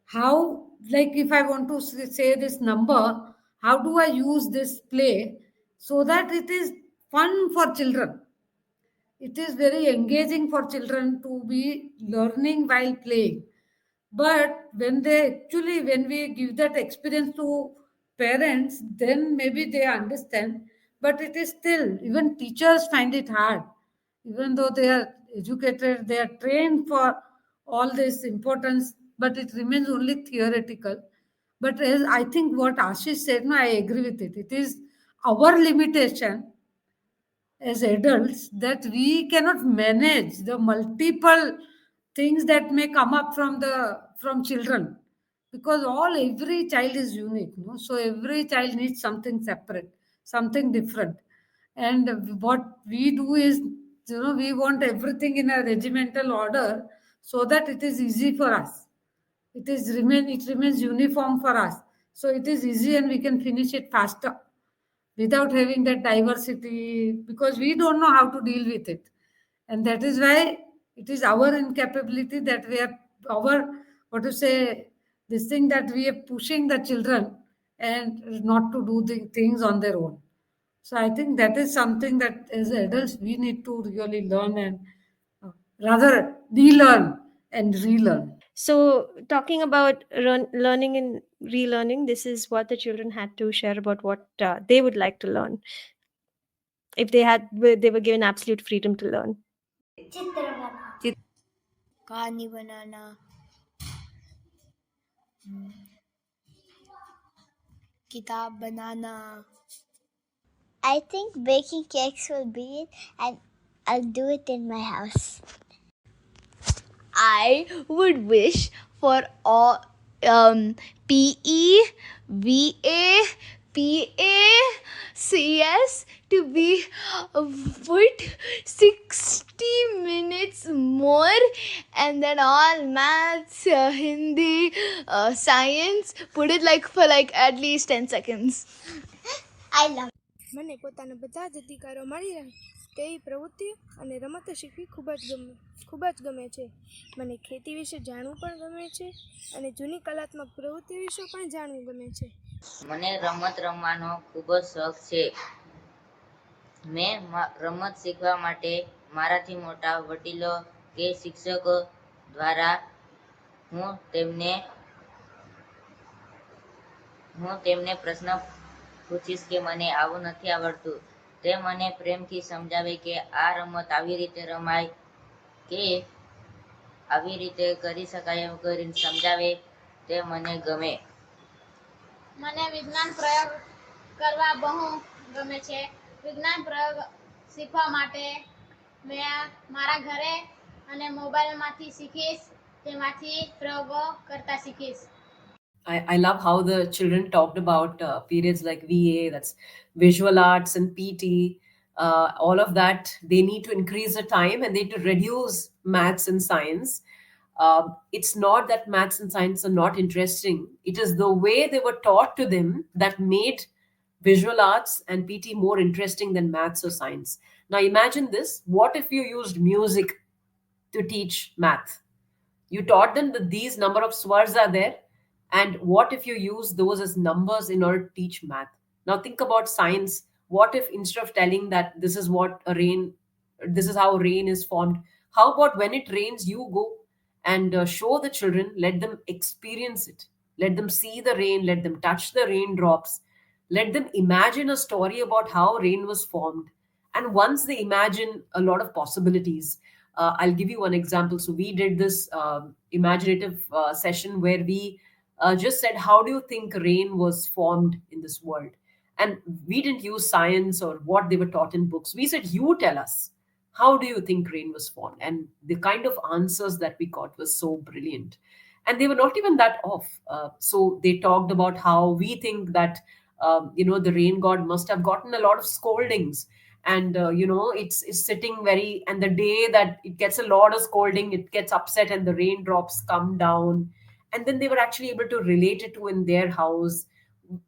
how, like, if I want to say this number, how do I use this play so that it is fun for children. It is very engaging for children to be learning while playing. But when we give that experience to parents, then maybe they understand. But it is still, even teachers find it hard. Even though they are educated, they are trained for all this importance, but it remains only theoretical. But as I think what Ashish said, no, I agree with it. It is our limitation as adults that we cannot manage the multiple things that may come up from children, because every child is unique, no? So every child needs something separate, something different. And what we do is, we want everything in a regimental order so that it is easy for us. It remains uniform for us, so it is easy and we can finish it faster without having that diversity, because we don't know how to deal with it. And that is why it is our incapability that we are, our, what to say, this thing that we are pushing the children and not to do the things on their own. So I think that is something that as adults we need to really learn, and rather relearn and relearn. So, talking about learning and relearning, this is what the children had to share about what they would like to learn if they were given absolute freedom to learn. चित्र बना, कहानी बनाना, किताब बनाना. I think baking cakes will be it, and I'll do it in my house. I would wish for all PE, VA, PA, CS to be put 60 minutes more, and then all maths, Hindi, science, put it for at least 10 seconds. I love. મને પોતાના બધા જ અધિકારો મળી રહે તેવી પ્રવૃત્તિઓ અને રમતો શીખવી ખૂબ જ ગમે છે. મને ખેતી વિશે જાણવું પણ ગમે છે અને જૂની કલાત્મક પ્રવૃત્તિઓ વિશે પણ જાણવું ગમે છે. મને રમત રમવાનો ખૂબ જ શોખ છે. મેં રમત શીખવા માટે મારાથી મોટા વડીલો કે શિક્ષકો દ્વારા હું તેમને પ્રશ્ન પૂછીશ કે મને આવું નથી આવડતું. તે મને પ્રેમથી સમજાવે કે આ રમત આવી રીતે રમાય કે આવી રીતે કરી શકાય એવું કરીને સમજાવે, તે મને ગમે. મને વિજ્ઞાન પ્રયોગ કરવા બહુ ગમે છે. વિજ્ઞાન પ્રયોગ શીખવા માટે મેં મારા ઘરે અને મોબાઈલમાંથી શીખીશ, તેમાંથી પ્રયોગો કરતા શીખીશ. I love how the children talked about periods like VA, that's visual arts, and PT. All of that, they need to increase the time and they need to reduce maths and science. It's not that maths and science are not interesting. It is the way they were taught to them that made visual arts and PT more interesting than maths or science. Now imagine this. What if you used music to teach math? You taught them that these number of swars are there, and what if you use those as numbers in order to teach math? Now think about science. What if instead of telling that this is how rain is formed, how about when it rains, you go and show the children, let them experience it, let them see the rain, let them touch the raindrops, let them imagine a story about how rain was formed. And once they imagine a lot of possibilities, I'll give you one example. So we did this imaginative session where we just said, how do you think rain was formed in this world? And we didn't use science or what they were taught in books. We said, you tell us, how do you think rain was formed? And the kind of answers that we got was so brilliant. And they were not even that off. So they talked about how we think that, the rain god must have gotten a lot of scoldings. And, it's sitting very, and the day that it gets a lot of scolding, it gets upset and the raindrops come down. And then they were actually able to relate it to in their house.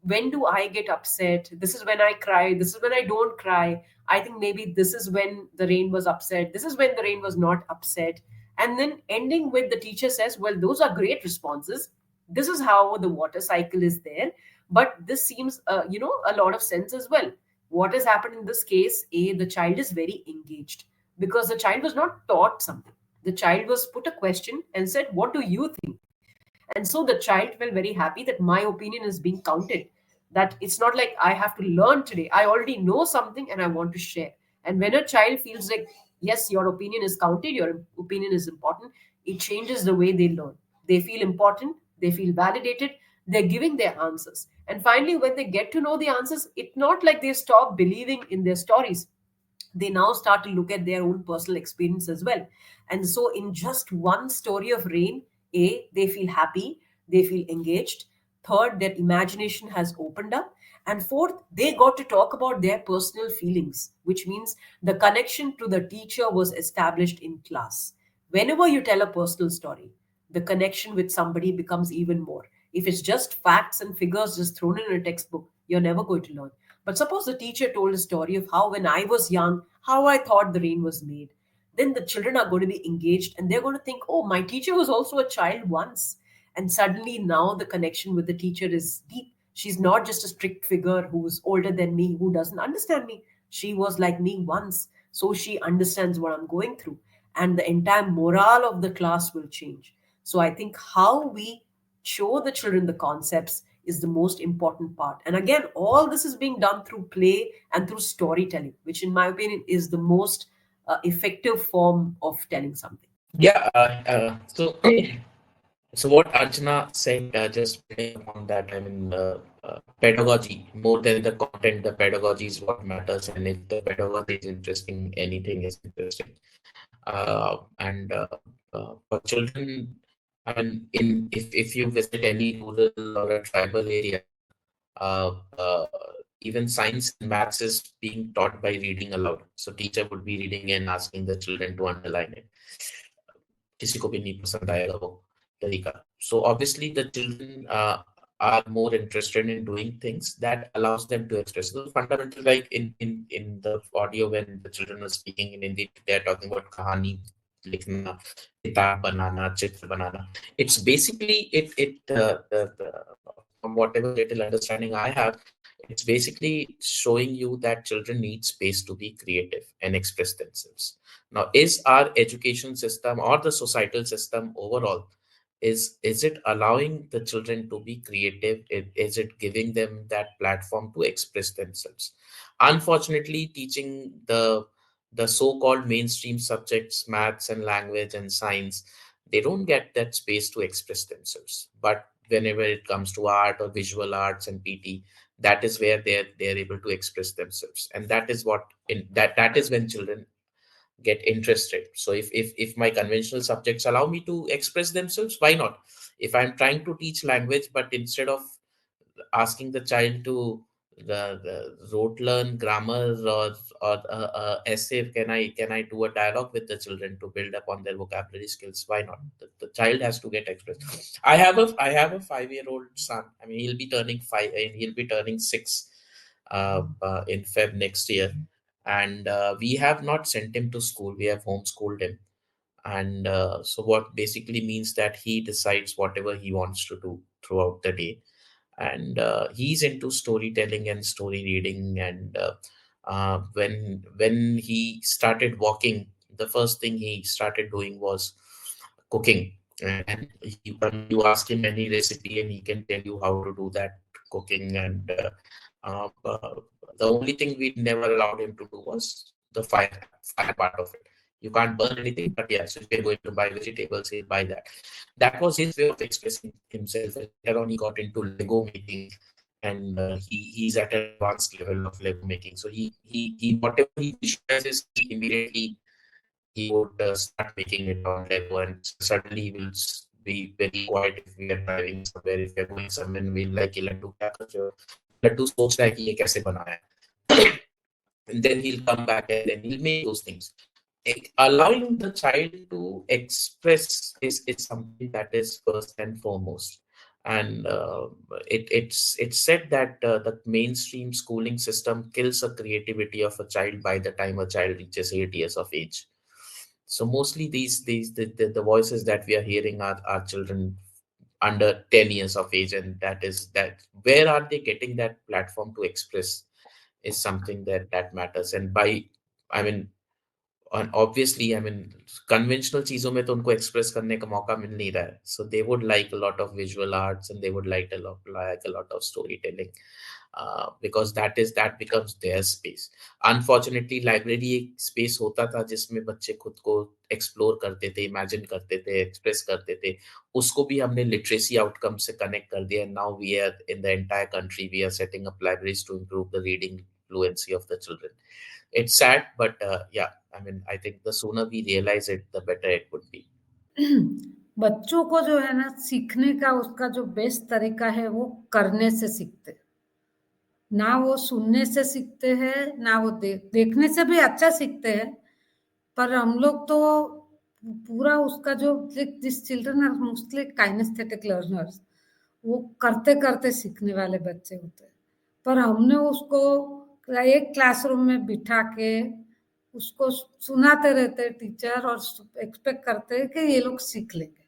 When do I get upset? This is when I cry. This is when I don't cry. I think maybe this is when the rain was upset. This is when the rain was not upset. And then ending with the teacher says, well, those are great responses. This is how the water cycle is there. But this seems, a lot of sense as well. What has happened in this case? The child is very engaged because the child was not taught something. The child was put a question and said, what do you think? And so the child felt very happy that my opinion is being counted. That it's not like I have to learn today. I already know something and I want to share. And when a child feels like, yes, your opinion is counted, your opinion is important, it changes the way they learn. They feel important, they feel validated, they're giving their answers. And finally, when they get to know the answers, it's not like they stop believing in their stories. They now start to look at their own personal experience as well. And so, in just one story of rain, they feel happy, they feel engaged. Third, their imagination has opened up. And fourth, they got to talk about their personal feelings, which means the connection to the teacher was established in class. Whenever you tell a personal story, the connection with somebody becomes even more. If it's just facts and figures just thrown in a textbook, you're never going to learn. But suppose the teacher told a story of how, when I was young, how I thought the rain was made. Then the children are going to be engaged and they're going to think, oh, my teacher was also a child once. And suddenly now the connection with the teacher is deep. She's not just a strict figure who's older than me, who doesn't understand me. She was like me once. So she understands what I'm going through. And the entire morale of the class will change. So I think how we show the children the concepts is the most important part. And again, all this is being done through play and through storytelling, which, in my opinion, is the most effective form of telling something. Yeah. So what Archana said, just building upon that, I mean, pedagogy more than the content, the pedagogy is what matters, and if the pedagogy is interesting, anything is interesting. And For children, I mean, in if you visit any rural or a tribal area, uh, uh, even science and maths is being taught by reading aloud. So teacher would be reading and asking the children to underline it. किसी को भी नहीं पसंद आएगा वो तरीका. So obviously the children are more interested in doing things that allows them to express. So fundamental, like in the audio when the children are speaking in Hindi, they are talking about kahani likhna, kitab banana, chitra banana. It's basically from whatever little understanding I have, it's basically showing you that children need space to be creative and express themselves. Now, is our education system or the societal system overall, is it allowing the children to be creative? Is it giving them that platform to express themselves? Unfortunately, teaching the so-called mainstream subjects, maths and language and science, they don't get that space to express themselves. But whenever it comes to art or visual arts and PT, that is where they're able to express themselves, and that is what in that is when children get interested. So if my conventional subjects allow me to express themselves, why not? If I'm trying to teach language, but instead of asking the child to the rote learn grammar or essay, can I do a dialogue with the children to build upon their vocabulary skills? Why not? The child has to get expressed. I have a 5-year-old son. I mean, he'll be turning 5 and he'll be turning 6 in Feb next year. And we have not sent him to school. We have homeschooled him. And so what basically means that he decides whatever he wants to do throughout the day. And he's into storytelling and story reading. And when he started walking, the first thing he started doing was cooking. And you ask him any recipe and he can tell you how to do that cooking. And uh, uh, the only thing we never allowed him to do was the fire part of it. you can't burn anything, but yeah, so if you're going to buy vegetables, he'll buy that. That was his way of expressing himself. And later on, he got into Lego making, and he's at an advanced level of Lego making. So he whatever he visualizes, he immediately he would start making it on Lego, and suddenly he will be very quiet if we are driving somewhere, if we are going somewhere, and we'll like, Laddu kya kar rahe ho? Laddu सोच रहा है कि ये कैसे बनाया है. And then he'll come back and then he'll make those things. Allowing the child to express is something that is first and foremost. And it's said that the mainstream schooling system kills the creativity of a child by the time a child reaches 8 years of age. So mostly the voices that we are hearing are children under 10 years of age, and that where are they getting that platform to express is something that matters. And by, I mean, and obviously, I mean, conventional चीजों में तो उनको express करने का मौका मिल नहीं रहा है. So they would like a lot of visual arts, and they would like a lot of storytelling, because that becomes their space. Unfortunately, library एक space होता था जिसमें बच्चे खुद को explore करते थे, imagine करते थे, express करते थे. उसको भी हमने literacy outcome से connect कर दिया. And now we are in the entire country, we are setting up libraries to improve the reading fluency of the children. It's sad, but yeah, I mean, I think the sooner we realize it, the better it would be. बच्चों को जो है ना, सीखने का उसका जो best तरीका है वो करने से सीखते हैं. ना वो सुनने से सीखते हैं, ना वो देखने से भी अच्छा सीखते हैं. पर हम लोग तो पूरा उसका जो this children are mostly kinesthetic learners, वो करते करते सीखने वाले बच्चे होते हैं. पर हमने उसको एक क्लासरूम में बिठा के उसको सुनाते रहते टीचर, और एक्सपेक्ट करते हैं कि ये लोग सीख लेंगे.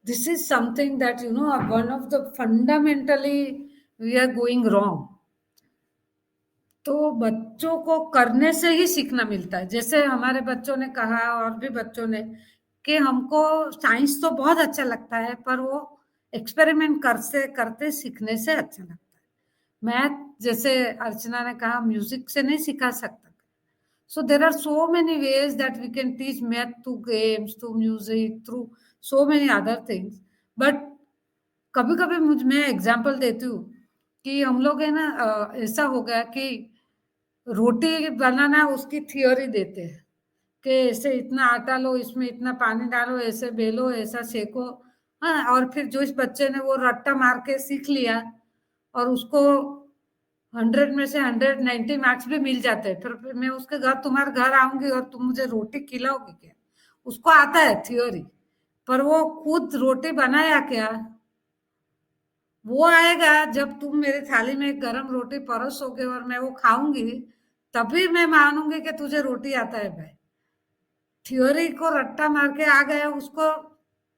This is something that one of the fundamentally we are going wrong. तो बच्चों को करने से ही सीखना मिलता है. जैसे हमारे बच्चों ने कहा, और भी बच्चों ने, कि हमको साइंस तो बहुत अच्छा लगता है, पर वो एक्सपेरिमेंट करते करते सीखने से अच्छा लगता है. मैथ, जैसे अर्चना ने कहा, म्यूजिक से नहीं सिखा सकता. So there are so many ways that we can teach math through games, through music, through so many other things. But कभी कभी मैं एग्जाम्पल देती हूँ कि हम लोग है ना, ऐसा हो गया कि रोटी बनाना उसकी थियोरी देते हैं कि ऐसे इतना आटा लो, इसमें इतना पानी डालो, ऐसे बेलो, ऐसा सेको. हाँ, और फिर जो इस बच्चे ने वो रट्टा मार के सीख लिया, और उसको 100 में से 190 मार्क्स भी मिल जाते हैं. फिर मैं उसके घर, तुम्हारे घर आऊंगी और तुम मुझे रोटी खिलाओगी क्या? उसको आता है थियोरी, पर वो खुद रोटी बनाया क्या? वो आएगा जब तुम मेरी थाली में गरम रोटी परोसोगे और मैं वो खाऊंगी, तभी मैं मानूंगी कि तुझे रोटी आता है भाई. थियोरी को रट्टा मार के आ गया, उसको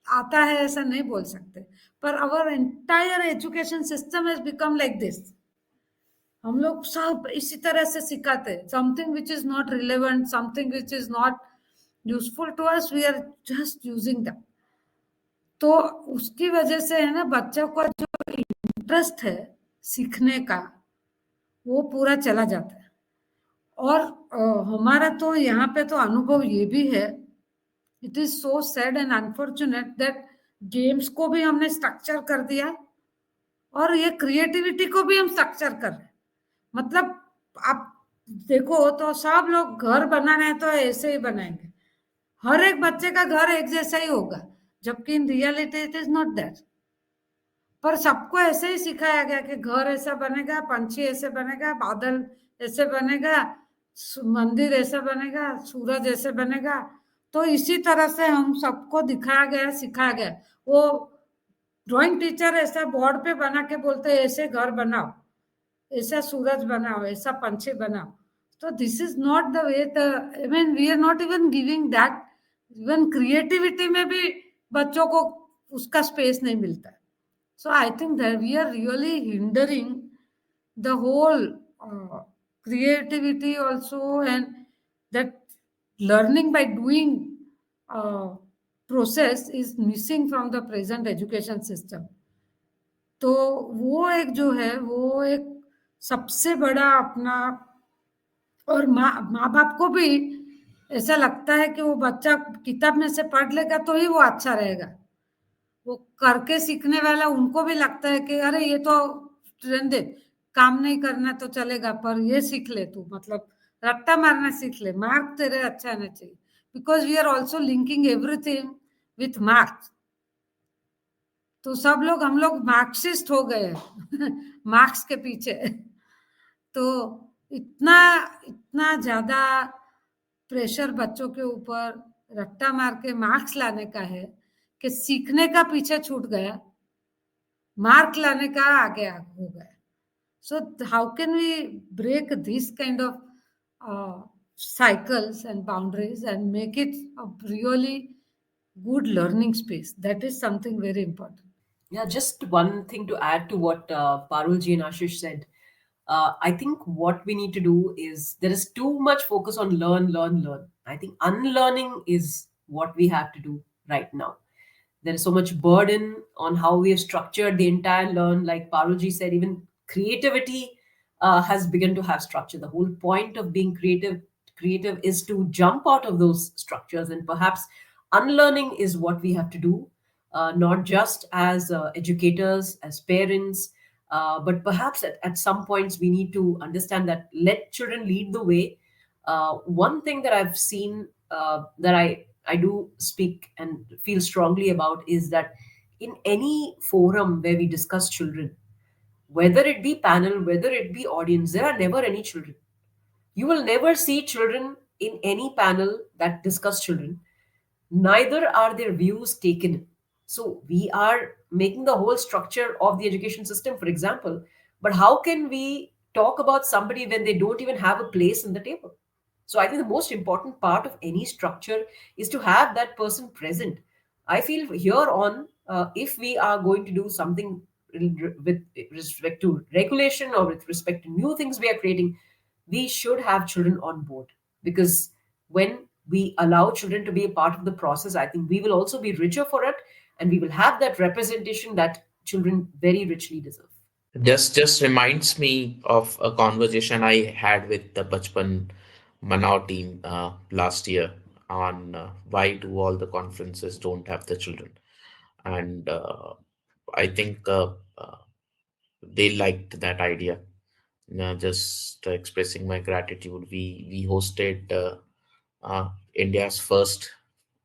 आता है ऐसा नहीं बोल सकते. पर our entire education system has become like this. हम लोग सब इसी तरह से सिखाते हैं. Something which is not relevant, something which is not useful to us, we are just using that. तो उसकी वजह से है ना, बच्चों का जो इंटरेस्ट है सीखने का, वो पूरा चला जाता है. और हमारा तो यहाँ पे तो अनुभव ये भी है, it is so sad and unfortunate that games को भी हमने स्ट्रक्चर कर दिया, और ये क्रिएटिविटी को भी हम स्ट्रक्चर कर रहे हैं. मतलब आप देखो तो सब लोग घर बनाना है तो ऐसे ही बनाएंगे. हर एक बच्चे का घर एक जैसा ही होगा, जबकि in reality it is not that. पर सबको ऐसे ही सिखाया गया कि घर ऐसा बनेगा, पंछी ऐसे बनेगा, बादल ऐसे बनेगा, मंदिर ऐसा बनेगा, सूरज ऐसे बनेगा. तो इसी तरह से हम सबको दिखाया गया, सिखाया गया. वो ड्राइंग टीचर ऐसा बोर्ड पे बना के बोलते हैं, ऐसे घर बनाओ, ऐसा सूरज बनाओ, ऐसा पंछी बनाओ. तो this is not the way. I mean, we are not even giving that. Even creativity में भी बच्चों को उसका स्पेस नहीं मिलता. So I think that we are really hindering the whole creativity also, and that learning by doing process is missing from the present education system. तो वो एक जो है, वो एक सबसे बड़ा अपना, और माँ बाप को भी ऐसा लगता है कि वो बच्चा किताब में से पढ़ लेगा तो ही वो अच्छा रहेगा। वो करके सीखने वाला उनको भी लगता है कि अरे ये तो रहने दे, काम नहीं करना तो चलेगा, पर ये सीख ले तू, मतलब रट्टा मारना सीख ले, मार्क तेरे अच्छा आना चाहिए, because we are also linking everything with marks. तो सब लोग हम लोग मार्क्सिस्ट हो गए मार्क्स के पीछे। तो इतना इतना ज्यादा प्रेशर बच्चों के ऊपर रट्टा मार के मार्क्स लाने का है कि सीखने का पीछे छूट गया, मार्क लाने का आगे हो गया। So how can we break these kind of cycles and boundaries and make it a really good learning space? That is something very important. Yeah, just one thing to add to what Parulji and Ashish said. I think what we need to do is there is too much focus on learn, learn, learn. I think unlearning is what we have to do right now. There is so much burden on how we have structured the entire learn. Like Parulji said, even creativity has begun to have structure. The whole point of being creative is to jump out of those structures, and perhaps unlearning is what we have to do, not just as educators, as parents, but perhaps at some points we need to understand that let children lead the way. One thing that I've seen that I do speak and feel strongly about is that in any forum where we discuss children, whether it be panel, whether it be audience, there are never any children. You will never see children in any panel that discuss children, neither are their views taken. So we are making the whole structure of the education system, for example, but how can we talk about somebody when they don't even have a place in the table? So I think the most important part of any structure is to have that person present. I feel here on, if we are going to do something with respect to regulation or with respect to new things we are creating, we should have children on board, because when we allow children to be a part of the process, I think we will also be richer for it, and we will have that representation that children very richly deserve. Just reminds me of a conversation I had with the Bachpan Manao team last year on why do all the conferences don't have the children, and I think they liked that idea. Just expressing my gratitude. We hosted India's first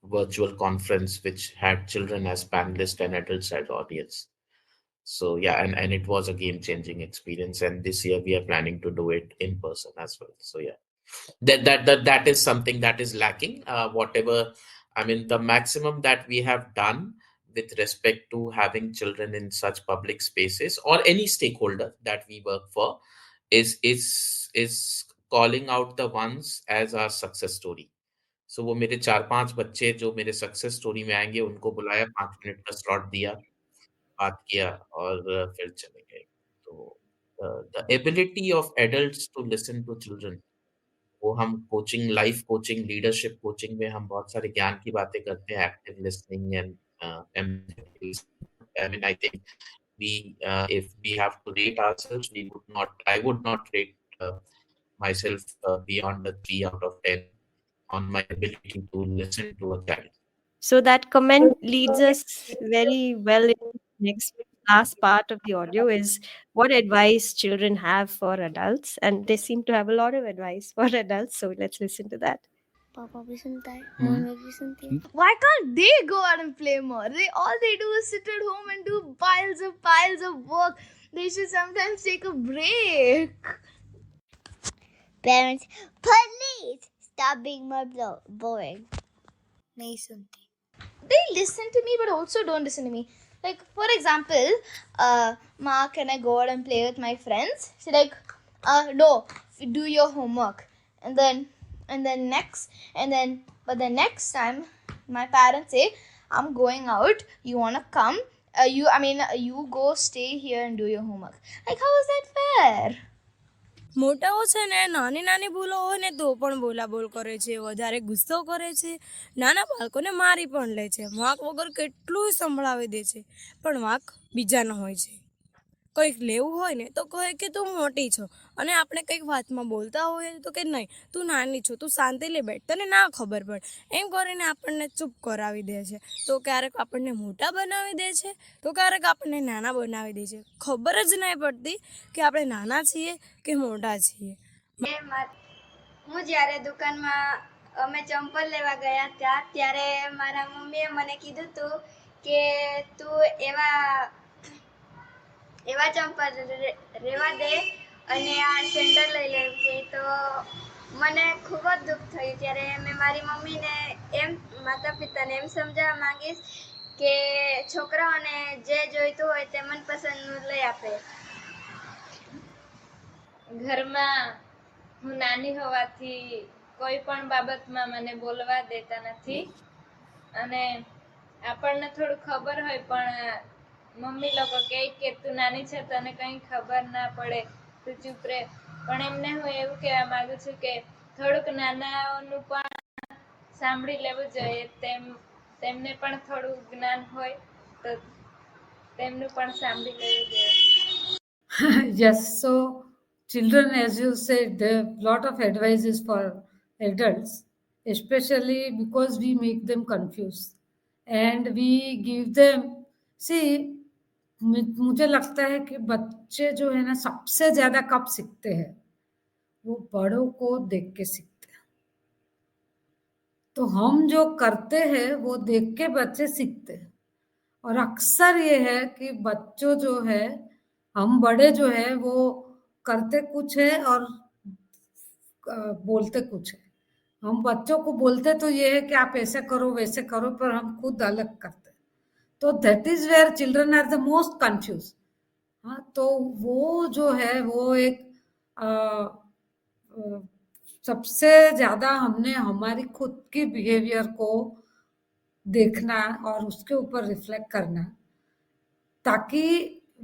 virtual conference, which had children as panelists and adults as audience. So yeah, and it was a game-changing experience. And this year we are planning to do it in person as well. So yeah, that is something that is lacking. Whatever, I mean, the maximum that we have done with respect to having children in such public spaces or any stakeholder that we work for is calling out the ones as our success story. सो वो मेरे 4-5 बच्चे जो मेरे success story में आएँगे, उनको बुलाया, 5 minute का स्लॉट दिया, बात किया और फिर चले गए। तो the ability of adults to listen to children, वो हम coaching, life coaching, leadership coaching में हम बहुत सारे ज्ञान की बातें करते हैं, active listening and empathy. I mean, I think we, if we have to rate ourselves, we would not, I would not rate myself beyond a 3 out of 10 on my ability to listen to a child. So that comment leads us very well in the next last part of the audio is what advice children have for adults. And they seem to have a lot of advice for adults. So let's listen to that. पापा भी सुनता है, mummy भी सुनती है. Why can't they go out and play more? All they do is sit at home and do piles of work. They should sometimes take a break. Parents, please stop being more boring. नहीं सुनती. They listen to me but also don't listen to me. Like, for example, Ma, can I go out and play with my friends? She's like, no, do your homework. But the next time my parents say, I'm going out, you wanna come? You go stay here and do your homework. Like, how is that fair? મોટાઓ છે ને નાની નાની ભૂલો હોય ને તો પણ બોલાબોલ કરે છે, વધારે ગુસ્સો કરે છે, નાના બાળકોને મારી પણ લે છે, વાંક વગર કેટલું સંભળાવી દે છે, પણ વાંક બીજાનો હોય છે. કંઈક લેવું હોય ને તો કહે કે તું મોટી છો, અને આપણે કંઈક વાતમાં બોલતા હોઈએ તો કે નહીં તું નાની છો, તું શાંતિથી બેઠ, તને ના ખબર પડે, એમ કરીને આપણને ચૂપ કરાવી દે છે. તો ક્યારેક આપણને મોટા બનાવી દે છે, તો ક્યારેક આપણને નાના બનાવી દે છે. ખબર જ નહીં પડતી કે આપણે નાના છીએ કે મોટા છીએ. હું જ્યારે દુકાનમાં અમે ચંપલ લેવા ગયા હતા ત્યારે મારા મમ્મીએ મને કીધું હતું કે તું એવા ચંપલ રેવા દે અને આ સેન્ડલ લઈ લે કે. તો મને ખૂબ જ દુઃખ થયું. ત્યારે મેં મારી મમ્મીને માતા પિતાને એમ સમજાવવા માંગીશ કે છોકરાઓને જે જોઈતું હોય તે મનપસંદનું લઈ આપે. ઘરમાં હું નાની હોવાથી કોઈ પણ બાબતમાં મને બોલવા દેતા નથી, અને આપણને થોડું ખબર હોય પણ મમ્મી લોકો કહે કે તું નાની છે તને કંઈ ખબર ના પડે, તું ચૂપ રહે. પણ એમને હું એવું કહેવા માંગુ છું કે થોડુંક નાનાઓનું પણ સાંભળી લેવું જોઈએ. તેમને પણ થોડું જ્ઞાન હોય તો તેમનું પણ સાંભળી લેવું જોઈએ. Yes, so children, as you said, the lot of advice is for adults, especially because we make them confused and we give them. See, मुझे लगता है कि बच्चे जो है ना सबसे ज्यादा कब सीखते हैं, वो बड़ों को देख के सीखते हैं. तो हम जो करते हैं वो देख के बच्चे सीखते हैं. और अक्सर ये है कि बच्चों जो है, हम बड़े जो है वो करते कुछ है और बोलते कुछ है. हम बच्चों को बोलते तो ये है कि आप ऐसे करो वैसे करो, पर हम खुद अलग करते. तो that is where children are the most confused. हाँ, तो वो जो है वो एक सबसे ज्यादा हमने हमारी खुद की बिहेवियर को देखना और उसके ऊपर रिफ्लेक्ट करना, ताकि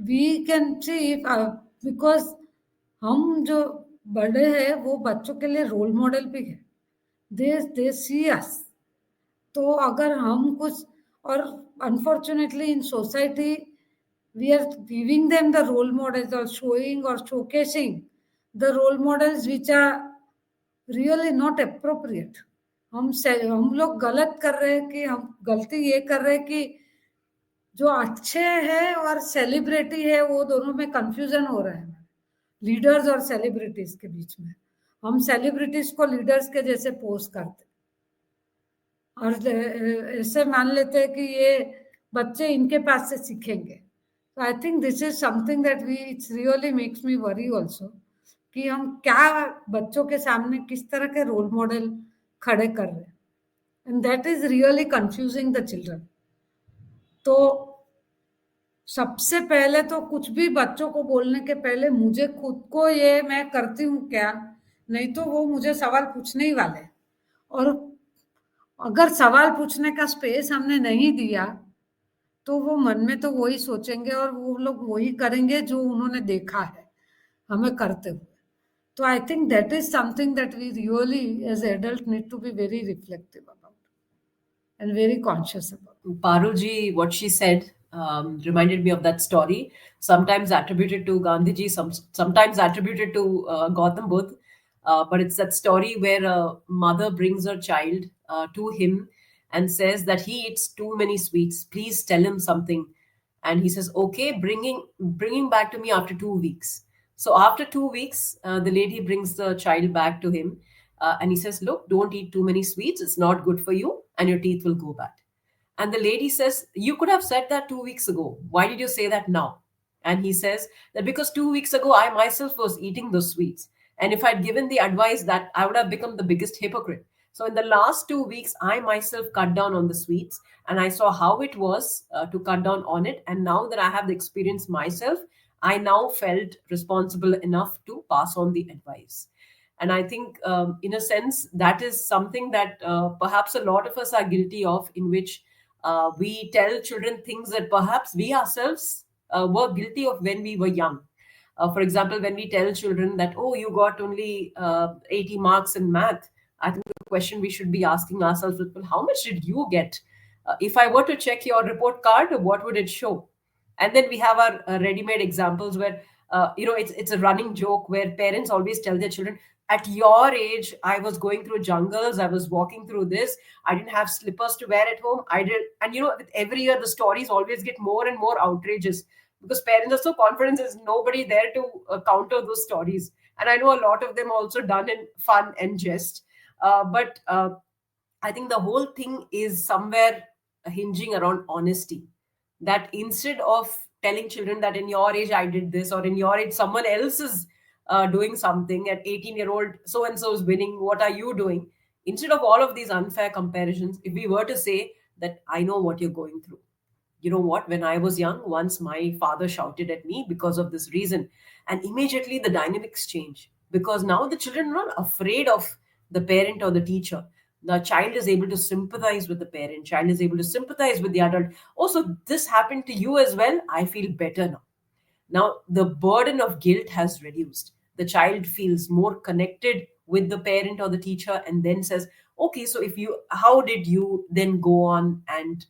वी कैन सी, बिकॉज हम जो बड़े हैं वो बच्चों के लिए रोल मॉडल भी है. दे सी अस. तो अगर हम कुछ, और unfortunately in society we are giving them the role models or showing or showcasing the role models which are really not appropriate. हम लोग गलत कर रहे हैं कि हम गलती ये कर रहे हैं कि जो अच्छे हैं और सेलिब्रिटी है वो दोनों में कंफ्यूजन हो रहा है, लीडर्स और सेलिब्रिटीज के बीच में. हम सेलिब्रिटीज को लीडर्स के जैसे पोस्ट करते और ऐसे मान लेते हैं कि ये बच्चे इनके पास से सीखेंगे. So I think this is something that it really makes me worry also, कि हम क्या बच्चों के सामने किस तरह के रोल मॉडल खड़े कर रहे हैं, and that is really confusing the children. तो सबसे पहले तो कुछ भी बच्चों को बोलने के पहले मुझे खुद को ये मैं करती हूँ क्या, नहीं तो वो मुझे सवाल पूछने ही वाले. और अगर सवाल पूछने का स्पेस हमने नहीं दिया तो वो मन में तो वही सोचेंगे और वो लोग वही करेंगे जो उन्होंने देखा है हमें करते हुए. तो I think that is something that we really as adult need to be very reflective about and very conscious about. Parulji, what she said reminded me of that story, sometimes attributed to Gandhiji, sometimes attributed to Gautam Buddha. But it's that story where a mother brings her child to him and says that he eats too many sweets. Please tell him something. And he says, okay, bringing back to me after 2 weeks. So after 2 weeks, the lady brings the child back to him, and he says, look, don't eat too many sweets. It's not good for you, and your teeth will go bad. And the lady says, you could have said that 2 weeks ago. Why did you say that now? And he says that because 2 weeks ago, I myself was eating those sweets. And if I'd given the advice, that I would have become the biggest hypocrite. So in the last 2 weeks, I myself cut down on the sweets, and I saw how it was to cut down on it. And now that I have the experience myself, I now felt responsible enough to pass on the advice. And I think, in a sense, that is something that perhaps a lot of us are guilty of, in which we tell children things that perhaps we ourselves were guilty of when we were young. For example, when we tell children that, oh, you got only 80 marks in math, I think the question we should be asking ourselves is, well, how much did you get? If I were to check your report card, what would it show? And then we have our ready-made examples where it's a running joke where parents always tell their children, at your age I was going through jungles, I was walking through this, I didn't have slippers to wear at home, I did. And with every year the stories always get more and more outrageous, because parents are so confident there's nobody there to counter those stories. And I know a lot of them also done in fun and jest. But I think the whole thing is somewhere hinging around honesty. That instead of telling children that in your age I did this, or in your age someone else is doing something, at 18-year-old so and so is winning, what are you doing? Instead of all of these unfair comparisons, if we were to say that I know what you're going through, you know what, when I was young, once my father shouted at me because of this reason, and immediately the dynamics change, because now the children are not afraid of the parent or the teacher. The child is able to sympathize with the parent, child is able to sympathize with the adult. Also, this happened to you as well, I feel better now. Now, the burden of guilt has reduced. The child feels more connected with the parent or the teacher, and then says, okay, so how did you then go on and,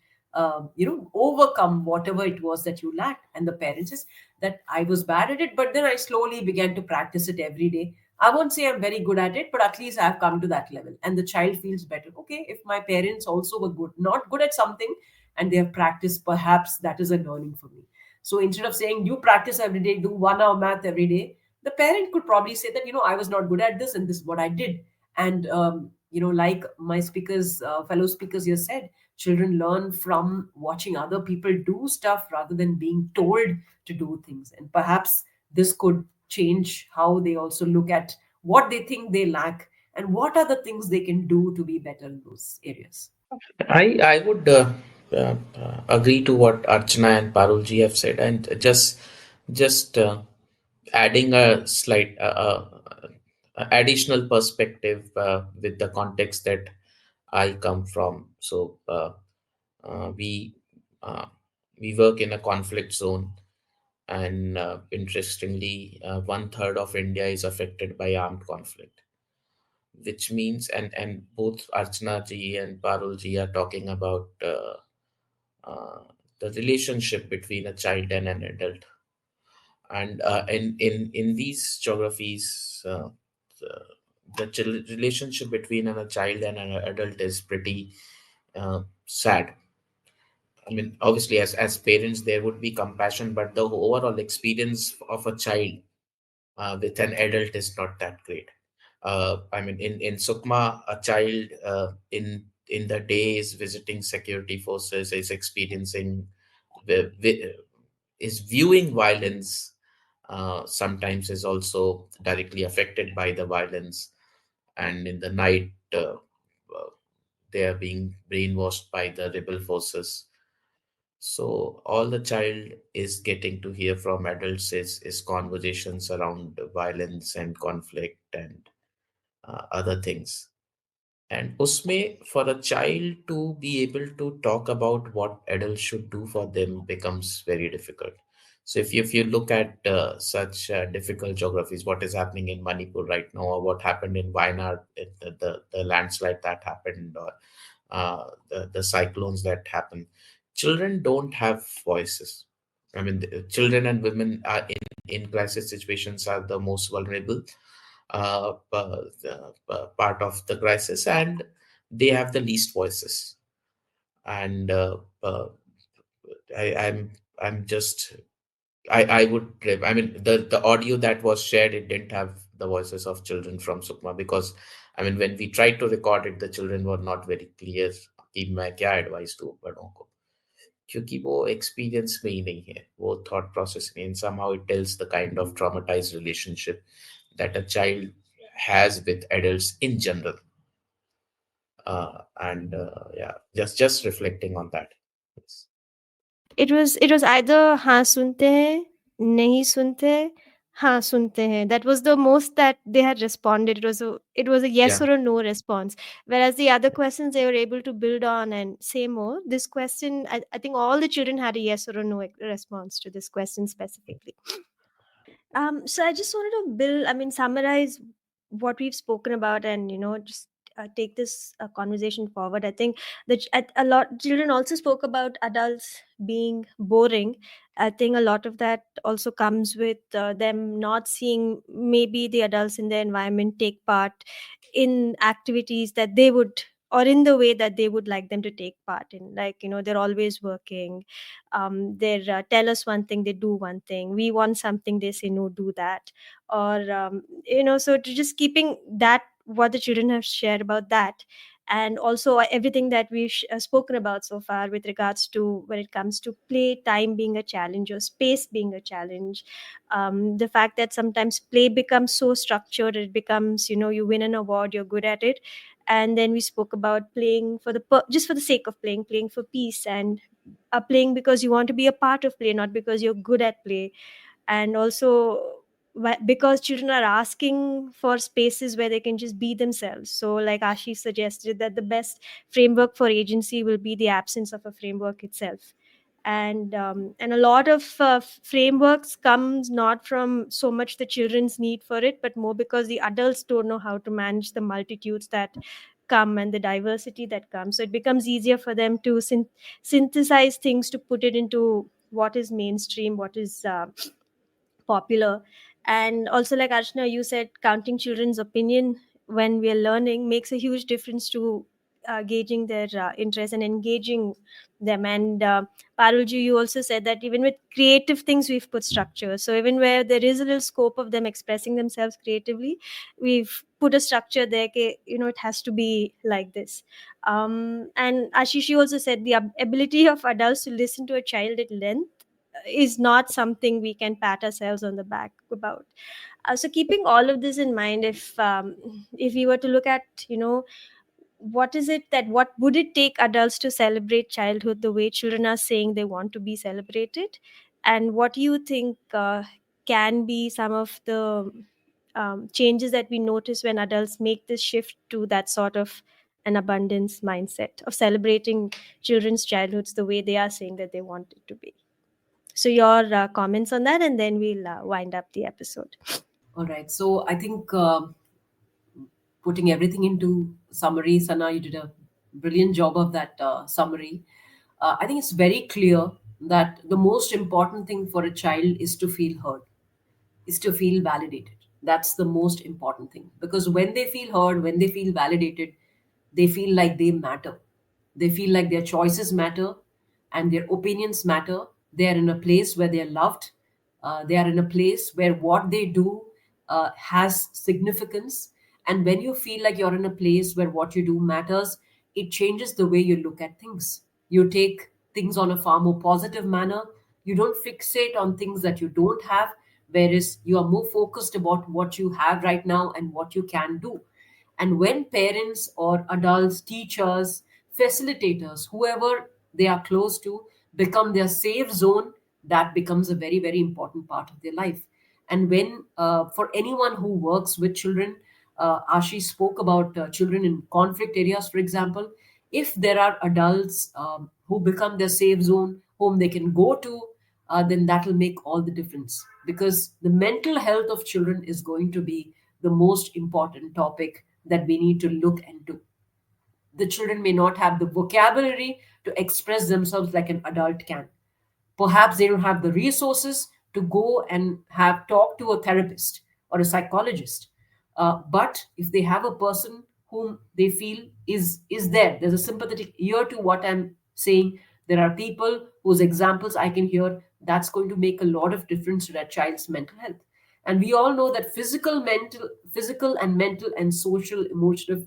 overcome whatever it was that you lacked? And the parent says that I was bad at it, but then I slowly began to practice it every day. I won't say I'm very good at it, but at least I've come to that level. And the child feels better. Okay, if my parents also were not good at something, and they have practiced, perhaps that is a learning for me. So instead of saying you practice every day, do 1 hour math every day, the parent could probably say that, I was not good at this and this is what I did. And, like my fellow speakers here said, children learn from watching other people do stuff rather than being told to do things. And perhaps this could change how they also look at what they think they lack and what are the things they can do to be better in those areas. I would agree to what Archana and Parulji have said, and just adding a slight additional perspective with the context that I come from. So uh, we uh, we work in a conflict zone, and interestingly, 1/3 of India is affected by armed conflict, which means, and both Archana ji and Parul ji are talking about uh, the relationship between a child and an adult. And in these geographies, the, relationship between a child and an adult is pretty sad. I mean, obviously, as parents, there would be compassion, but the overall experience of a child with an adult is not that great. I mean, in Sukma, a child in the day is visiting security forces, is experiencing, the- vi- is viewing violence. Sometimes is also directly affected by the violence, and in the night, they are being brainwashed by the rebel forces. So all the child is getting to hear from adults is conversations around violence and conflict and other things. And usme, for a child to be able to talk about what adults should do for them becomes very difficult. So if you look at such difficult geographies, what is happening in Manipur right now, or what happened in Wayanad, the landslide that happened, or the cyclones that happen, children don't have voices. I mean, the children and women are in crisis situations are the most vulnerable part of the crisis, and they have the least voices. And I, I'm I'm just I would I mean the audio that was shared, it didn't have the voices of children from Sukma, because I mean when we tried to record it, the children were not very clear कि मैं क्या advice दूं बड़ों को, क्योंकि वो experience में ही नहीं है, वो thought process में, and somehow it tells the kind of traumatized relationship that a child has with adults in general. And yeah, just reflecting on that. Yes. It was either हाँ सुनते हैं, नहीं सुनते, हाँ सुनते हैं. That was the most that they had responded. It was a yes Yeah. or a no response. Whereas the other questions they were able to build on and say more. This question, I think all the children had a yes or a no response to this question specifically. So I just wanted to summarize what we've spoken about, and just take this conversation forward. I think that a lot children also spoke about adults being boring. I think a lot of that also comes with them not seeing maybe the adults in their environment take part in activities that they would, or in the way that they would like them to take part in. Like, they're always working. They tell us one thing, they do one thing. We want something, they say no, do that. Or so to just keeping that, what the children have shared about that, and also everything that we've spoken about so far with regards to when it comes to play time being a challenge or space being a challenge. The fact that sometimes play becomes so structured, it becomes, you win an award, you're good at it. And then we spoke about playing for the just for the sake of playing for peace, and playing because you want to be a part of play, not because you're good at play. And also because children are asking for spaces where they can just be themselves. So like Ashish suggested, that the best framework for agency will be the absence of a framework itself. And a lot of frameworks comes not from so much the children's need for it, but more because the adults don't know how to manage the multitudes that come and the diversity that comes. So it becomes easier for them to synthesize things, to put it into what is mainstream, what is popular. And also, like Archana, you said, counting children's opinion when we are learning makes a huge difference to gauging their interest and engaging them. And Parulji, you also said that even with creative things, we've put structure. So even where there is a little scope of them expressing themselves creatively, we've put a structure there. It has to be like this. And Ashish, you also said the ability of adults to listen to a child at length is not something we can pat ourselves on the back about. So keeping all of this in mind, if we were to look at, what would it take adults to celebrate childhood the way children are saying they want to be celebrated, and what do you think can be some of the changes that we notice when adults make this shift to that sort of an abundance mindset of celebrating children's childhoods the way they are saying that they want it to be? So your comments on that, and then we'll wind up the episode. All right. So I think putting everything into summary, Sana, you did a brilliant job of that summary. I think it's very clear that the most important thing for a child is to feel heard, is to feel validated. That's the most important thing, because when they feel heard, when they feel validated, they feel like they matter. They feel like their choices matter and their opinions matter. They are in a place where they are loved. They are in a place where what they do has significance. And when you feel like you're in a place where what you do matters, it changes the way you look at things. You take things on a far more positive manner. You don't fixate on things that you don't have, whereas you are more focused about what you have right now and what you can do. And when parents or adults, teachers, facilitators, whoever they are close to, become their safe zone, that becomes a very, very important part of their life. And when, for anyone who works with children, Ashi spoke about children in conflict areas, for example. If there are adults who become their safe zone, whom they can go to, then that will make all the difference, because the mental health of children is going to be the most important topic that we need to look into. The children may not have the vocabulary to express themselves like an adult can. Perhaps they don't have the resources to go and have talk to a therapist or a psychologist. But if they have a person whom they feel is there, there's a sympathetic ear to what I'm saying. There are people whose examples I can hear. That's going to make a lot of difference to that child's mental health. And we all know that physical and mental and social, emotional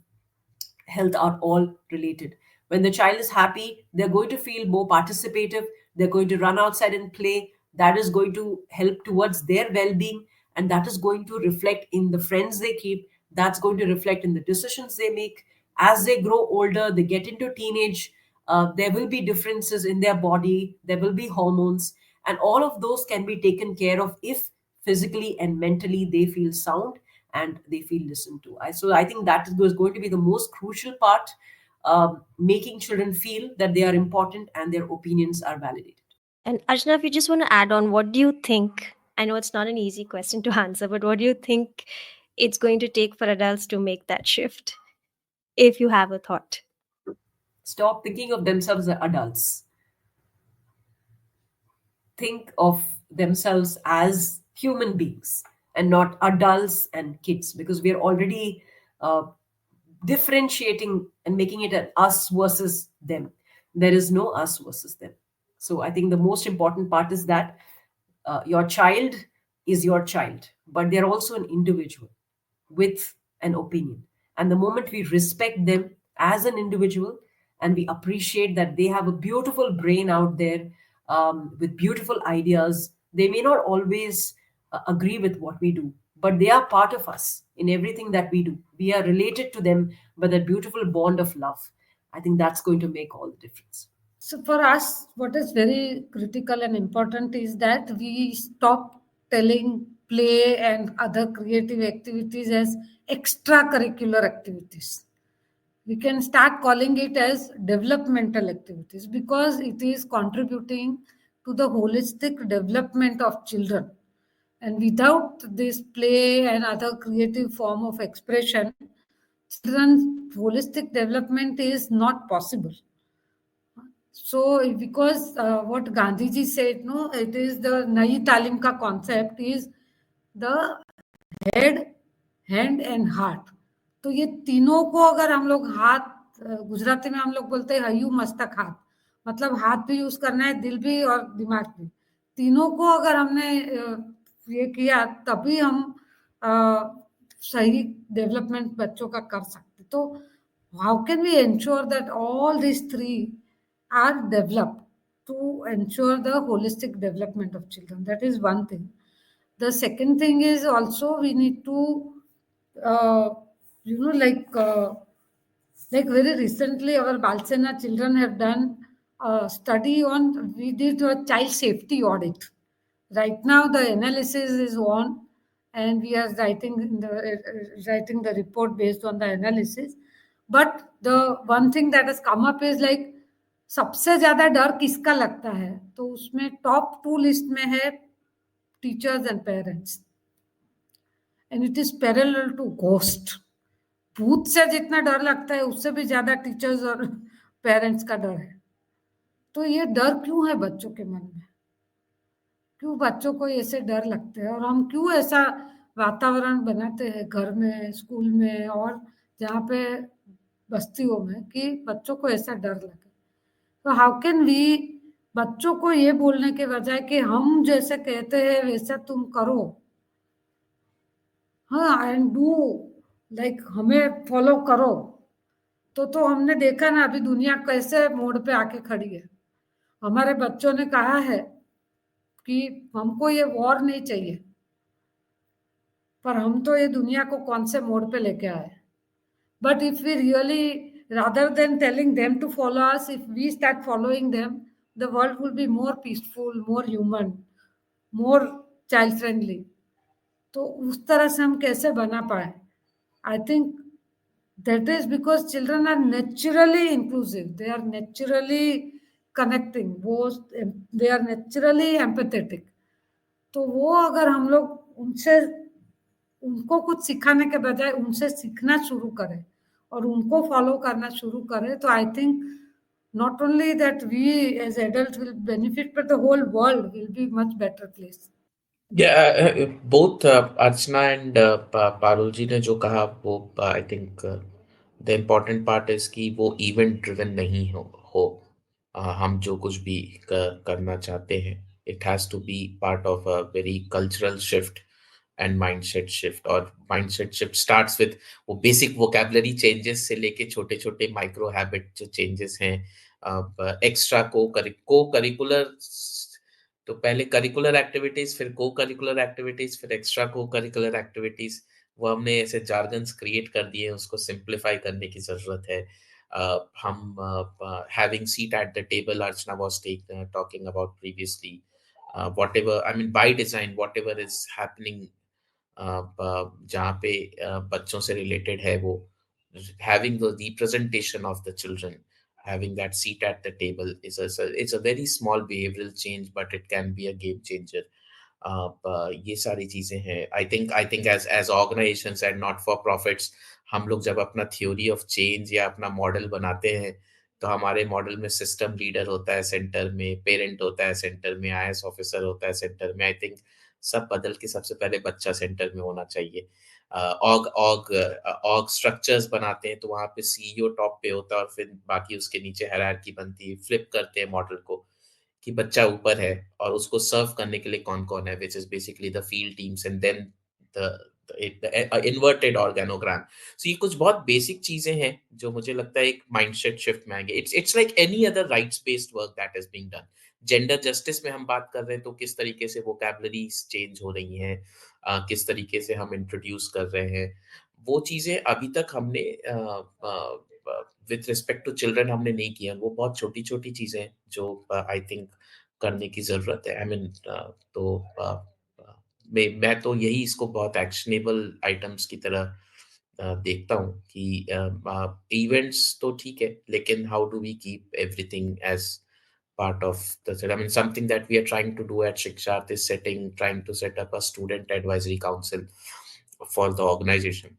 health are all related. When the child is happy, they're going to feel more participative, they're going to run outside and play. That is going to help towards their well being, and that is going to reflect in the friends they keep. That's going to reflect in the decisions they make. As they grow older, they get into teenage, there will be differences in their body, there will be hormones, and all of those can be taken care of if physically and mentally they feel sound and they feel listened to. So I think that is going to be the most crucial part, making children feel that they are important and their opinions are validated. And Archana, if you just want to add on, what do you think? I know it's not an easy question to answer, but what do you think it's going to take for adults to make that shift? if you have a thought. Stop thinking of themselves as adults. Think of themselves as human beings and not adults and kids, because we are already uh, differentiating and making it an us versus them. There is no us versus them. So I think the most important part is that your child is your child, but they're also an individual with an opinion. And the moment we respect them as an individual and we appreciate that they have a beautiful brain out there, with beautiful ideas, they may not always agree with what we do, but they are part of us in everything that we do. We are related to them by that beautiful bond of love. I think that's going to make all the difference. So for us, what is very critical and important is that we stop telling play and other creative activities as extracurricular activities. We can start calling it as developmental activities because it is contributing to the holistic development of children. And without this play and other creative form of expression, children's holistic development is not possible. So, because what Gandhiji said, no, it is the Nayi Talim ka concept is the head, hand and heart. तो ये तीनों को अगर हम लोग हाथ, गुजराती में हम लोग बोलते हैं हयू मस्तक हाथ, मतलब हाथ भी यूज करना है, दिल भी और दिमाग भी, तीनों को अगर हमने ये किया तभी हम सही डेवलपमेंट बच्चों का कर सकते. तो how can we ensure that all this three are developed to ensure the holistic development of children? That is one thing. The second thing is also we need to, uh, you know, like very recently, our Balsena children have done a study on. We did a child safety audit. Right now, the analysis is on, and we are writing the report based on the analysis. But the one thing that has come up is like सबसे ज्यादा डर किसका लगता है, तो उसमें top 2 list में है teachers and parents. And it is parallel to ghost. भूत से जितना डर लगता है उससे भी ज्यादा टीचर्स और पेरेंट्स का डर है. तो ये डर क्यों है बच्चों के मन में, क्यों बच्चों को ऐसे डर लगते हैं, और हम क्यों ऐसा वातावरण बनाते हैं घर में, स्कूल में और जहाँ पे बस्तियों में कि बच्चों को ऐसा डर लगे. तो हाउ कैन वी बच्चों को ये बोलने के बजाय कि हम जैसे कहते हैं वैसा तुम करो, हाँ, एंड डू लाइक हमें फॉलो करो, तो हमने देखा ना अभी दुनिया कैसे मोड़ पे आके खड़ी है. हमारे बच्चों ने कहा है कि हमको ये वॉर नहीं चाहिए, पर हम तो ये दुनिया को कौन से मोड़ पे लेके आए. But if we really, rather than telling them to follow us, if we start following them, the world will be more peaceful, more human, more child friendly. तो उस तरह से हम कैसे बना पाए? I think that is because children are naturally inclusive, they are naturally connecting, they are naturally empathetic. तो वो अगर हम लोग उनसे, उनको कुछ सिखाने के बजाय उनसे सीखना शुरू करें और उनको फॉलो करना शुरू करें, तो I think not only that we as adults will benefit, but the whole world will be much better place. Yeah, both Archana and Parul ji ने जो कहा वो I think the important part is कि वो event driven नहीं हो हम जो कुछ भी करना चाहते हैं, it has to be part of a very cultural shift and mindset shift. और माइंडसेट शिफ्ट स्टार्ट्स विद वो बेसिक वोकैबुलरी चेंजेस से लेके छोटे छोटे माइक्रो हैबिट जो चेंजेस हैं, एक्स्ट्रा को करिकुलर. तो पहले करिकुलर एक्टिविटीज, फिर को करिकुलर एक्टिविटीज, फिर एक्स्ट्रा को करिकुलर एक्टिविटीज. वो हमने ऐसे जार्गन्स क्रिएट कर दिए, उसको सिंप्लीफाई करने की जरूरत है. हम having seat at the table, Archana was talking about previously, whatever, I mean by design, whatever is happening जहाँ पे बच्चों से रिलेटेड है, वो having the representation of the children, having that seat at the table is it's a very small behavioral change, but it can be a game changer. ये सारी चीजें हैं। I think as organisations and not for profits, हम लोग जब अपना theory of change या अपना मॉडल बनाते हैं, तो हमारे मॉडल में सिस्टम लीडर होता है सेंटर में, पेरेंट होता है सेंटर में, आईएएस ऑफिसर होता है सेंटर में। आई थिंक सब बदल के सबसे पहले बच्चा सेंटर में होना चाहिए। ऑग ऑग ऑग स्ट्रक्चर्स बनाते हैं तो वहाँ पे सीईओ टॉप पे होता है, और फिर बाकी उसके नीचे हायरार्की बनती है। फ्लिप करते हैं मॉडल को कि बच्चा ऊपर है और उसको सर्व करने के लिए कौन कौन है, which is basically the field teams, and then the inverted organogram. So ये कुछ बहुत बेसिक चीजें हैं जो मुझे लगता है एक माइंडसेट शिफ्ट में आएंगे। It's like any other rights based work that is being done. Gender justice में हम बात कर रहे हैं तो किस तरीके से वोकैबलरीज चेंज हो रही हैं, किस तरीके से हम इंट्रोड्यूस कर रहे हैं, वो चीजें अभी तक हमने विथ रिस्पेक्ट टू चिल्ड्रन हमने नहीं किया। वो बहुत छोटी छोटी चीजें हैं जो आई थिंक करने की जरूरत है। आई मीन तो मैं तो यही इसको बहुत एक्शनेबल आइटम्स की तरह देखता हूँ कि इवेंट्स तो ठीक है, लेकिन how do we keep everything as part of the I mean something that we are trying to do at Shiksharth is trying to set up a student advisory council for the organization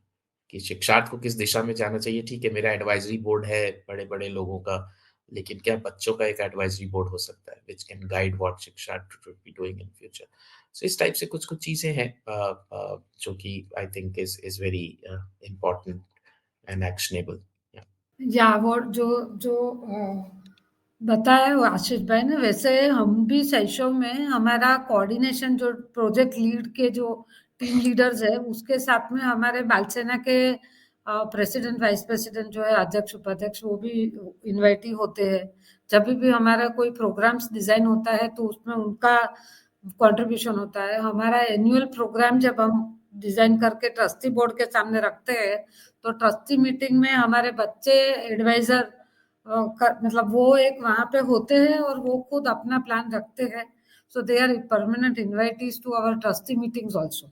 कि शिक्षार्थ को किस दिशा में जाना चाहिए। ठीक है, मेरा advisory board है बड़े बड़े लोगों का, लेकिन क्या बच्चों का एक एडवाइजरी बोर्ड हो सकता है which can guide what Shiksharth should be doing in future. So इस टाइप से कुछ कुछ चीजें हैं जो कि I think is very important and actionable. या वो जो जो बताया वो आशीष भाई ने, वैसे हम भी शैशव में हमारा कोऑर्डिनेशन जो प्रोजेक्ट लीड के जो टीम लीडर्स है उसके साथ में हमारे बालसेना के प्रेसिडेंट वाइस प्रेसिडेंट जो है अध्यक्ष उपाध्यक्ष वो भी इन्वाइट ही होते हैं। जब भी हमारा कोई प्रोग्राम्स डिजाइन होता है तो उसमें उनका कंट्रीब्यूशन होता है। हमारा एनुअल प्रोग्राम जब हम डिजाइन करके ट्रस्टी बोर्ड के सामने रखते हैं तो ट्रस्टी मीटिंग में हमारे बच्चे एडवाइजर मतलब वो एक वहाँ पे होते हैं और वो खुद अपना प्लान रखते हैं। So they are permanent invitees to our trustee meetings also.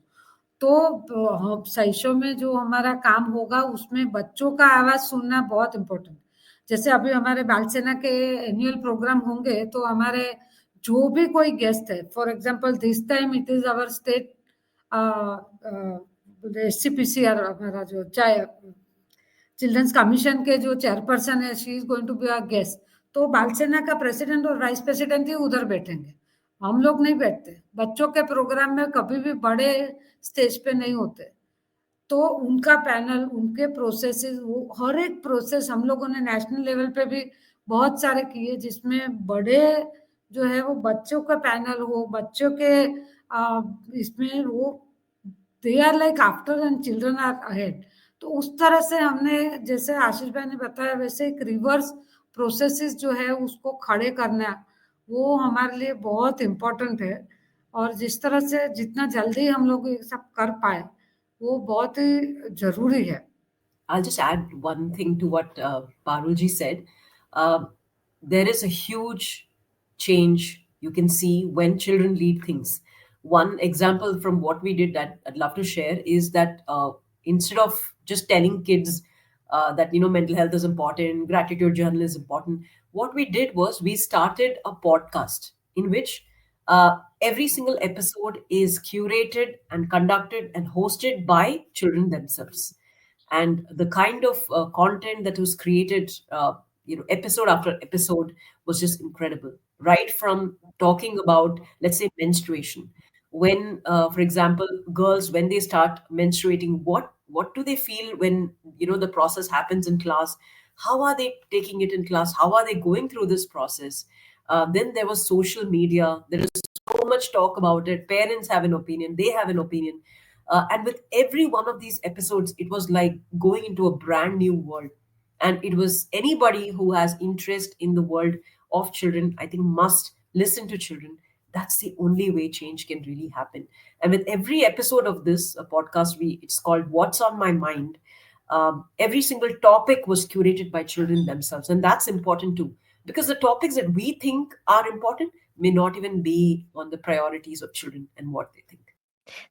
तो शैशव में जो हमारा काम होगा उसमें बच्चों का आवाज सुनना बहुत इम्पोर्टेंट। जैसे अभी हमारे बालसेना के एनुअल प्रोग्राम होंगे तो हमारे जो भी कोई गेस्ट है, for example this time it is our state SCPCR, हमारा जो चाहे चिल्ड्रंस कमीशन के जो चेयरपर्सन है, she is going to be a guest. तो बालसेना का प्रेसिडेंट और वाइस प्रेसिडेंट ही उधर बैठेंगे, हम लोग नहीं बैठते। बच्चों के प्रोग्राम में कभी भी बड़े स्टेज पे नहीं होते। तो उनका पैनल, उनके प्रोसेसेस, वो हर एक प्रोसेस हम लोगों ने नेशनल लेवल पे भी बहुत सारे किए जिसमें बड़े जो है वो बच्चों का पैनल हो, बच्चों के इसमें वो they are like after and children are ahead. तो उस तरह से हमने, जैसे आशीष भाई ने बताया वैसे एक रिवर्स प्रोसेसेस जो है उसको खड़े करना, वो हमारे लिए बहुत इम्पोर्टेंट है। और जिस तरह से जितना जल्दी हम लोग ये सब कर पाए वो बहुत ही जरूरी है। I'll just add one thing to what Parulji said. Uh, there is a huge change you can see when children lead things. One example from what we did that I'd love to share is that instead of just telling kids that mental health is important, gratitude journal is important, what we did was we started a podcast in which every single episode is curated and conducted and hosted by children themselves. And the kind of content that was created episode after episode was just incredible, right from talking about, let's say, menstruation. When for example, girls, when they start menstruating, what do they feel when the process happens in class? How are they taking it in class? How are they going through this process? Then there was social media. There is so much talk about it. Parents have an opinion, they have an opinion. And with every one of these episodes, it was like going into a brand new world. And it was anybody who has interest in the world of children, I think, must listen to children. That's the only way change can really happen. And with every episode of this podcast, it's called What's on My Mind. Every single topic was curated by children themselves. And that's important too, because the topics that we think are important may not even be on the priorities of children and what they think.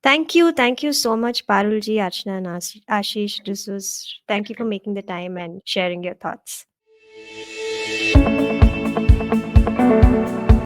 Thank you. Thank you so much, Parulji, Archana, and Ashish. Thank you for making the time and sharing your thoughts.